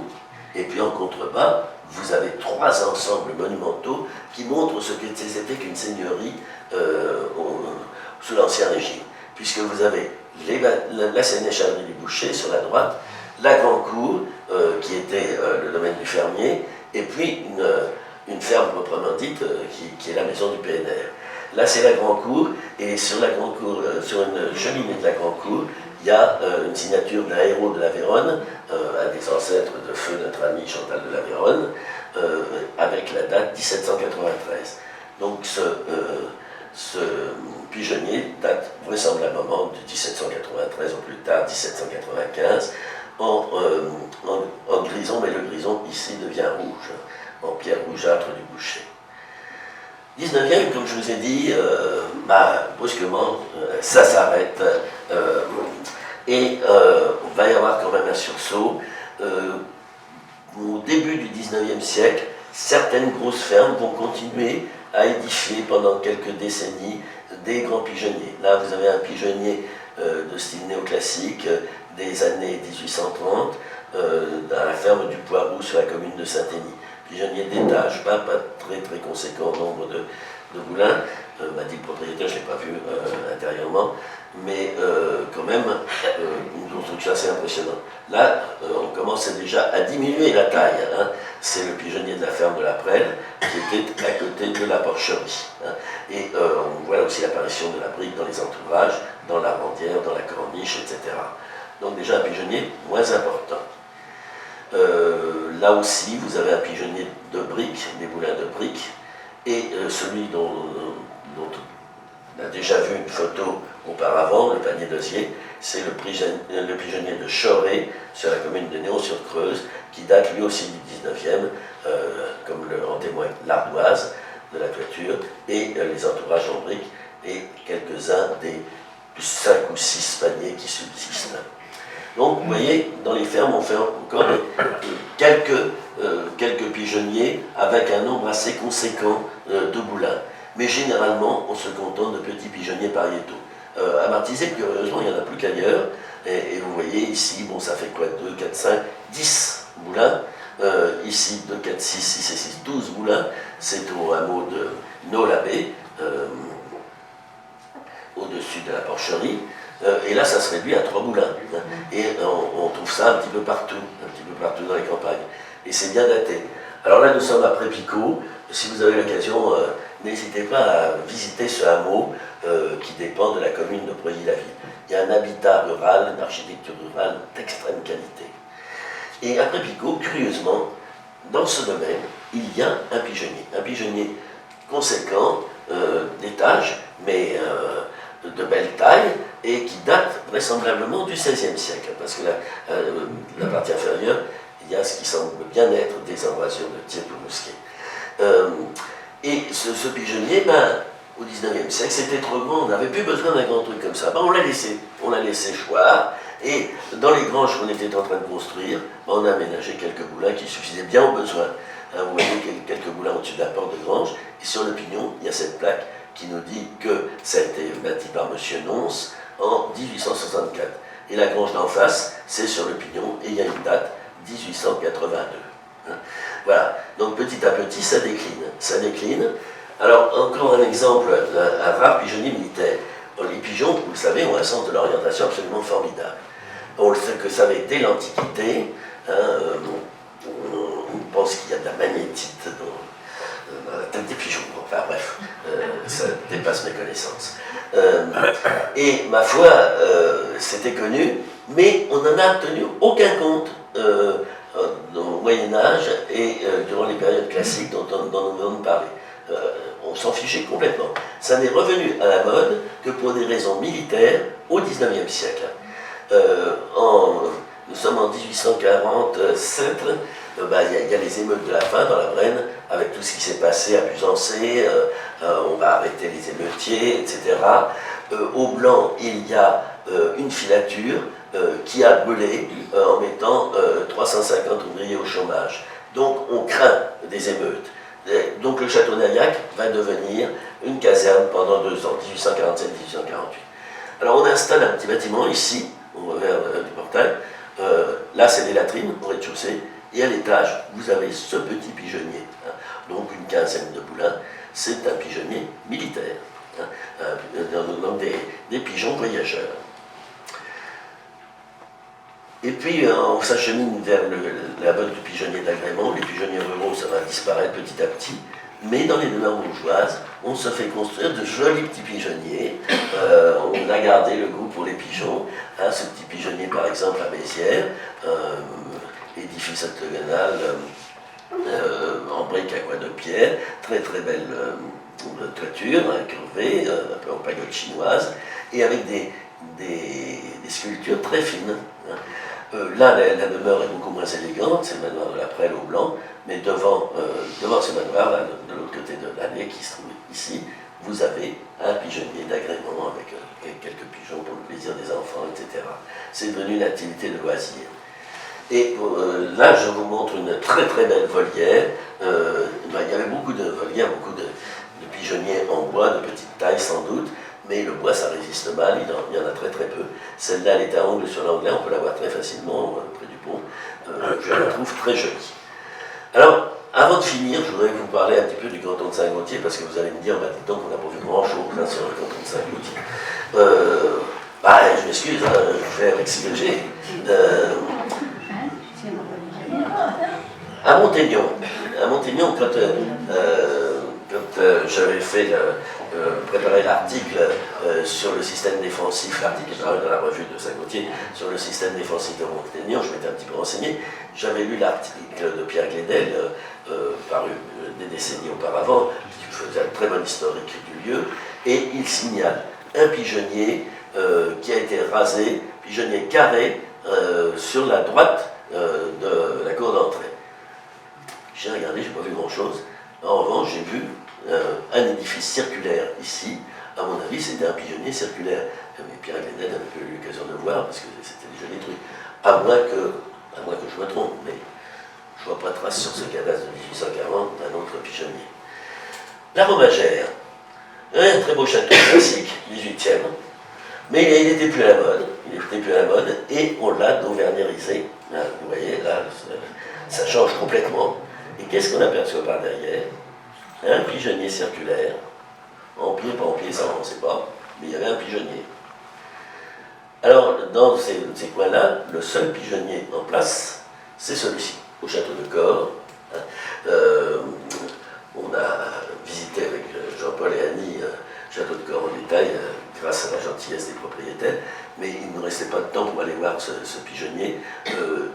et puis en contrebas, vous avez 3 ensembles monumentaux qui montrent ce que c'était qu'une seigneurie sous l'Ancien Régime. Puisque vous avez la sénéchalerie du boucher sur la droite, la grande cour, qui était le domaine du fermier, et puis une ferme proprement dite, qui est la maison du PNR. Là, c'est la grande cour, et sur la grande cour, sur une cheminée de la grande cour, il y a une signature d'un héros de la Véronne, un des ancêtres de feu notre ami Chantal de la Véronne, avec la date 1793. Donc ce pigeonnier date vraisemblablement de 1793 ou plus tard 1795, en grison, mais le grison ici devient rouge, en pierre rougeâtre du boucher. 19e, comme je vous ai dit, brusquement, ça s'arrête, et on va y avoir quand même un sursaut. Au début du 19e siècle, certaines grosses fermes vont continuer à édifier pendant quelques décennies des grands pigeonniers. Là, vous avez un pigeonnier de style néoclassique des années 1830, dans la ferme du Poiroux sur la commune de Saint-Ény. Pigeonnier d'étage, pas très très conséquent nombre de moulins, m'a dit le propriétaire, je ne l'ai pas vu intérieurement, mais quand même une construction assez impressionnante. Là, on commençait déjà à diminuer la taille. Hein. C'est le pigeonnier de la ferme de la Prelle qui était à côté de la porcherie. Hein. Et on voit aussi l'apparition de la brique dans les entourages, dans la rendière, dans la corniche, etc. Donc déjà un pigeonnier moins important. Là aussi, vous avez un pigeonnier de briques, des moulins de briques, et celui dont on a déjà vu une photo auparavant, le panier d'osier, c'est le pigeonnier de Choré, sur la commune de Néon-sur-Creuse, qui date lui aussi du 19e, comme en témoigne l'ardoise de la toiture, et les entourages en briques, et quelques-uns des 5 ou 6 paniers qui subsistent. Donc, vous voyez, dans les fermes, on fait encore quelques pigeonniers avec un nombre assez conséquent de moulins. Mais généralement, on se contente de petits pigeonniers pariétaux. À Martisé, curieusement, il n'y en a plus qu'ailleurs. Et vous voyez ici, bon, ça fait quoi? 2, 4, 5, 10 moulins. Ici, 2, 4, 6, 6 et 6, 12 moulins. C'est au hameau de Nolabé, au-dessus de la porcherie. Et là, ça se réduit à 3 moulins. Et on trouve ça un petit peu partout dans les campagnes. Et c'est bien daté. Alors là, nous sommes après Picot. Si vous avez l'occasion, n'hésitez pas à visiter ce hameau qui dépend de la commune de Preuilly-la-Ville. Il y a un habitat rural, une architecture rurale d'extrême qualité. Et après Picot, curieusement, dans ce domaine, il y a un pigeonnier conséquent, d'étage, mais de belle taille, et qui date vraisemblablement du XVIe siècle, parce que la partie inférieure, il y a ce qui semble bien être des embrasures de Dieppe ou Mousquet. Et ce pigeonnier, au XIXe siècle, c'était trop grand, on n'avait plus besoin d'un grand truc comme ça. On l'a laissé choir, et dans les granges qu'on était en train de construire, on a aménagé quelques moulins qui suffisaient bien aux besoins. Vous voyez quelques moulins au-dessus de la porte de grange, et sur le pignon, il y a cette plaque qui nous dit que ça a été bâti par M. Nonce en 1864. Et la grange d'en face, c'est sur le pignon, et il y a une date, 1882. Voilà, donc petit à petit, ça décline. Alors, encore un exemple, un rare pigeonnier militaire. Les pigeons, vous le savez, ont un sens de l'orientation absolument formidable. On le sait que ça avait dès l'Antiquité. Hein, on pense qu'il y a de la magnétite dans la tête des pigeons. Enfin bref, ça dépasse mes connaissances. Et ma foi, c'était connu, mais on n'en a tenu aucun compte au Moyen-Âge et durant les périodes classiques dont nous venons de parler. On s'en fichait complètement. Ça n'est revenu à la mode que pour des raisons militaires au XIXe siècle. Nous sommes en 1847, il y a les émeutes de la faim dans la Brenne, avec tout ce qui s'est passé à Busancé, on va arrêter les émeutiers, etc. Au Blanc, il y a une filature qui a brûlé en mettant 350 ouvriers au chômage. Donc on craint des émeutes. Donc le château d'Aillac va devenir une caserne pendant 2 ans, 1847-1848. Alors on installe un petit bâtiment ici, au revers du portail. Là c'est des latrines au rez-de-chaussée, et à l'étage vous avez ce petit pigeonnier, hein, donc une quinzaine de poulains. C'est un pigeonnier militaire, hein, donc des pigeons voyageurs. Et puis on s'achemine vers la mode du pigeonnier d'agrément. Les pigeonniers ruraux, ça va disparaître petit à petit. Mais dans les demeures bourgeoises, on se fait construire de jolis petits pigeonniers. On a gardé le goût pour les pigeons. Hein, ce petit pigeonnier, par exemple, à Mézières, édifice octogonal en briques à coin de pierre, très très belle toiture, curvée, un peu en pagode chinoise, et avec des sculptures très fines. Hein. Là, la demeure est beaucoup moins élégante, c'est le manoir de la Prelle au Blanc, mais devant ce manoir, là, de l'autre côté de l'allée qui se trouve ici, vous avez un pigeonnier d'agrément avec quelques pigeons pour le plaisir des enfants, etc. C'est devenu une activité de loisir. Et là, je vous montre une très très belle volière. Il y avait beaucoup de volières, beaucoup de pigeonniers en bois, de petite taille sans doute, mais le bois ça résiste mal, il y en a très très peu. Celle-là, elle est à angle sur l'anglais, on peut la voir très facilement près du pont. Je la trouve très jolie. Alors, avant de finir, je voudrais vous parler un petit peu du canton de Saint-Gaultier, parce que vous allez me dire, bah, dis donc, on n'a pas vu grand-chose sur le canton de Saint-Gaultier. Je m'excuse, hein, je fais avec ce que j'ai. À Montaignon, quand j'avais préparé l'article sur le système défensif, l'article est paru dans la revue de Saint-Gaultier, sur le système défensif de Montaignon, je m'étais un petit peu renseigné. J'avais lu l'article de Pierre Glédel, paru des décennies auparavant, qui faisait un très bon historique du lieu, et il signale un pigeonnier qui a été rasé, pigeonnier carré, sur la droite de la cour d'entrée. J'ai regardé, je n'ai pas vu grand-chose. En revanche, j'ai vu un édifice circulaire ici. À mon avis, c'était un pigeonnier circulaire. Mais Pierre Glédel n'avait pas eu l'occasion de voir parce que c'était des jolis trucs. À moins que je me trompe, mais je ne vois pas de trace sur ce cadastre de 1840 d'un autre pigeonnier. La Romagère, un très beau château classique, 18e, mais il n'était plus à la mode, et on l'a dauvergnérisé. Vous voyez, là, ça change complètement. Et qu'est-ce qu'on aperçoit par derrière? Un pigeonnier circulaire, en pied, pas en pied, ça on ne sait pas, mais il y avait un pigeonnier. Alors, dans ces coins-là, le seul pigeonnier en place, c'est celui-ci, au château de Corps. On a visité avec Jean-Paul et Annie château de Corps en détail, grâce à la gentillesse des propriétaires, mais il ne restait pas de temps pour aller voir ce pigeonnier,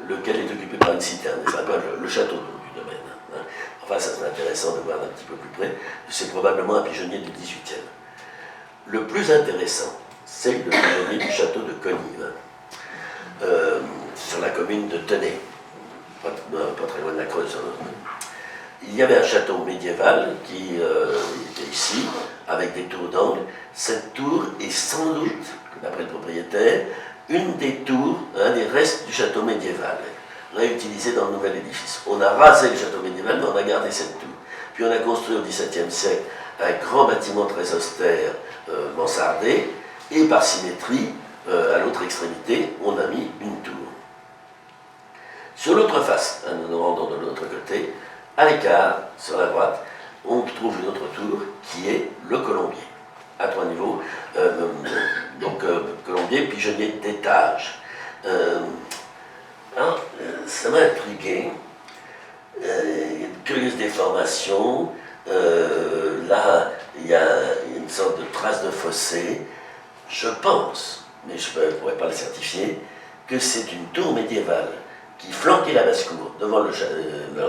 lequel est occupé par une citerne, c'est un peu le château du domaine. Hein. Enfin, ça serait intéressant de voir un petit peu plus près. C'est probablement un pigeonnier du 18e. Le plus intéressant, c'est le pigeonnier du château de Conive, sur la commune de Tenay, pas très loin de la Creuse. Il y avait un château médiéval qui était ici, avec des tours d'angle. Cette tour est sans doute, d'après le propriétaire, une des tours, un des restes du château médiéval, réutilisé dans le nouvel édifice. On a rasé le château médiéval, mais on a gardé cette tour. Puis on a construit au XVIIe siècle un grand bâtiment très austère, mansardé, et par symétrie, à l'autre extrémité, on a mis une tour. Sur l'autre face, nous nous rendons de l'autre côté, à l'écart, sur la droite, on trouve une autre tour qui est le colombier, à 3 niveaux. Donc, colombier, pigeonnier d'étage. Ça m'a intrigué. Une curieuse déformation. Là, il y a une sorte de trace de fossé. Je pense, mais je ne pourrais pas le certifier, que c'est une tour médiévale qui flanquait la basse-cour. Devant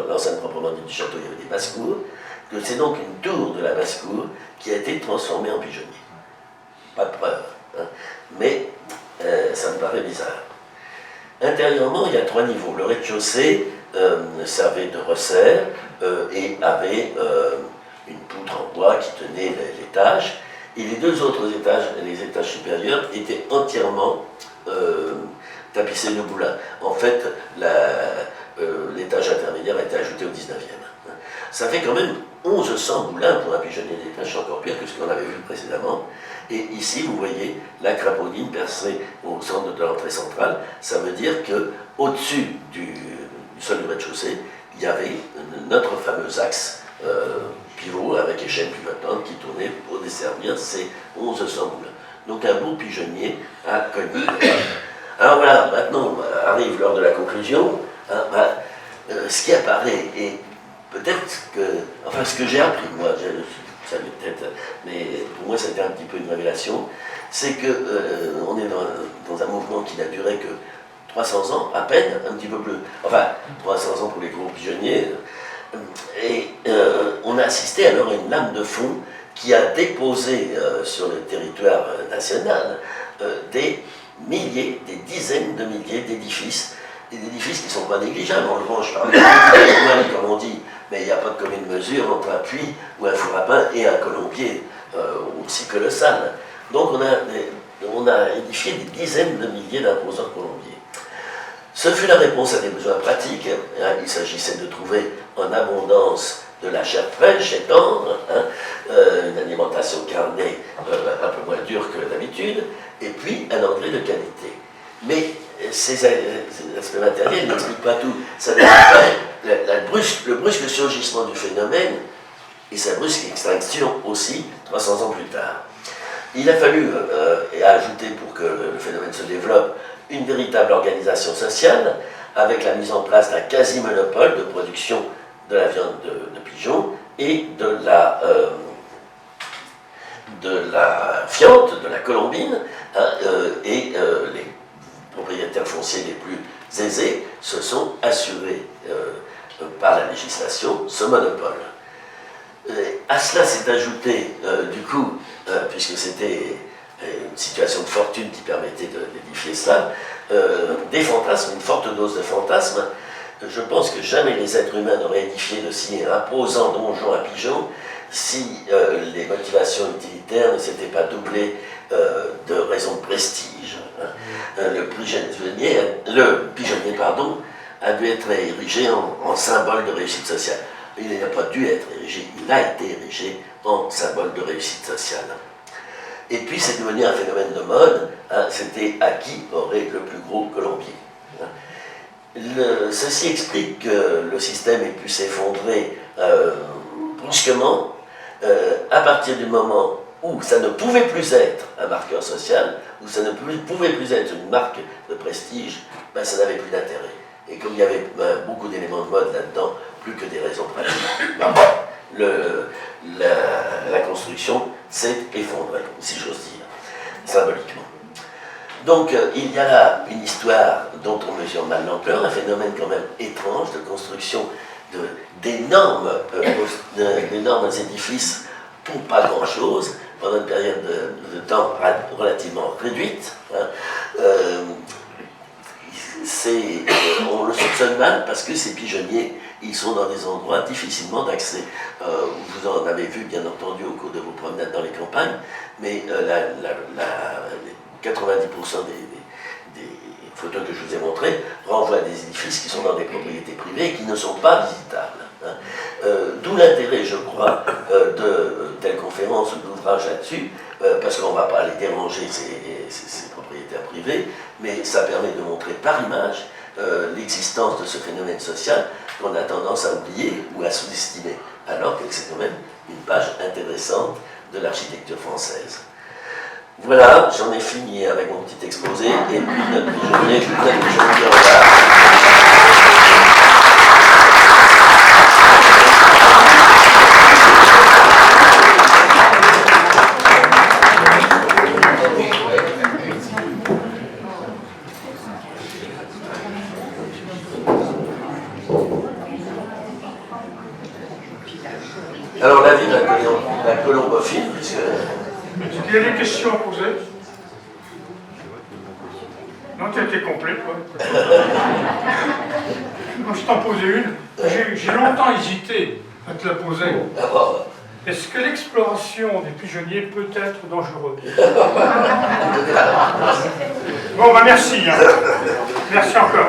l'enceinte proprement dite du château, il y avait des basses-cours, que c'est donc une tour de la basse-cour qui a été transformée en pigeonnier. Pas de preuve, hein. Mais ça me paraît bizarre. Intérieurement, il y a 3 niveaux. Le rez-de-chaussée servait de resserre et avait une poutre en bois qui tenait l'étage. Et les 2 autres étages, les étages supérieurs, étaient entièrement tapissés de boulins. En fait, l'étage intermédiaire a été ajouté au 19e. Ça fait quand même 1100 boulins pour un pigeonnier d'étage, c'est encore pire que ce qu'on avait vu précédemment. Et ici, vous voyez la crapaudine percée au centre de l'entrée centrale. Ça veut dire qu'au-dessus du sol du rez-de-chaussée, il y avait notre fameux axe pivot avec échelle pivotante qui tournait pour desservir ces 1100 boulins. Donc un beau pigeonnier à cogner. Alors voilà, maintenant arrive l'heure de la conclusion. Ce qui apparaît, et peut-être que, enfin ce que j'ai appris, moi, ça peut-être, mais pour moi c'était un petit peu une révélation, c'est qu'on est dans un mouvement qui n'a duré que 300 ans, à peine, un petit peu plus, enfin 300 ans pour les gros pigeonniers, et on a assisté alors à une lame de fond qui a déposé sur le territoire national des milliers, des dizaines de milliers d'édifices, des édifices qui ne sont pas négligeables. En revanche, par exemple, comme on dit, mais il n'y a pas de commune mesure entre un puits ou un four à pain et un colombier aussi colossal. Donc on a édifié des dizaines de milliers d'imposants colombiers. Ce fut la réponse à des besoins pratiques. Il s'agissait de trouver en abondance de la chair fraîche et tendre, une alimentation carnée un peu moins dure que d'habitude, et puis un engrais de qualité. Mais ces aspects matériels n'expliquent pas tout. Ça n'explique pas le brusque surgissement du phénomène et sa brusque extinction aussi 300 ans plus tard. Il a fallu ajouter, pour que le phénomène se développe, une véritable organisation sociale avec la mise en place d'un quasi-monopole de production de la viande de pigeon et de la fiente, de la colombine, et les propriétaires fonciers les plus aisés se sont assurés par la législation ce monopole. À cela s'est ajouté, du coup, puisque c'était une situation de fortune qui permettait d'édifier cela, des fantasmes, une forte dose de fantasmes. Je pense que jamais les êtres humains n'auraient édifié de si imposants donjons à pigeons si les motivations utilitaires ne s'étaient pas doublées de raisons de prestige. Le pigeonnier, a dû être érigé en symbole de réussite sociale. Il n'a pas dû être érigé, il a été érigé en symbole de réussite sociale. Et puis c'est devenu un phénomène de mode, c'était à qui aurait le plus gros colombier. Ceci explique que le système ait pu s'effondrer brusquement à partir du moment où ça ne pouvait plus être un marqueur social, où ça ne pouvait plus être une marque de prestige, ben ça n'avait plus d'intérêt. Et comme il y avait beaucoup d'éléments de mode là-dedans, plus que des raisons pratiques, la construction s'est effondrée, si j'ose dire, symboliquement. Donc il y a là une histoire dont on mesure mal l'ampleur, un phénomène quand même étrange de construction d'énormes édifices pour pas grand-chose, pendant une période de temps relativement réduite. On le soupçonne mal parce que ces pigeonniers, ils sont dans des endroits difficilement d'accès. Vous en avez vu bien entendu au cours de vos promenades dans les campagnes, mais 90% des photos que je vous ai montrées renvoient à des édifices qui sont dans des propriétés privées et qui ne sont pas visitables. D'où l'intérêt, je crois, de telles conférences ou d'ouvrages là-dessus, parce qu'on ne va pas aller déranger ces propriétaires privés, mais ça permet de montrer par image l'existence de ce phénomène social qu'on a tendance à oublier ou à sous-estimer, alors que c'est quand même une page intéressante de l'architecture française. Voilà, j'en ai fini avec mon petit exposé, et puis notre pigeonnier, je vous donne le pigeonnier de regard. Alors la vie de la colombophile, puisque... Est-ce qu'il y a des questions à poser? Non, tu as été complet, quoi. Moi, je t'en posais une. J'ai longtemps hésité à te la poser. D'abord, Est-ce que l'exploration des pigeonniers peut être dangereuse? Bon, bah merci. Hein. Merci encore.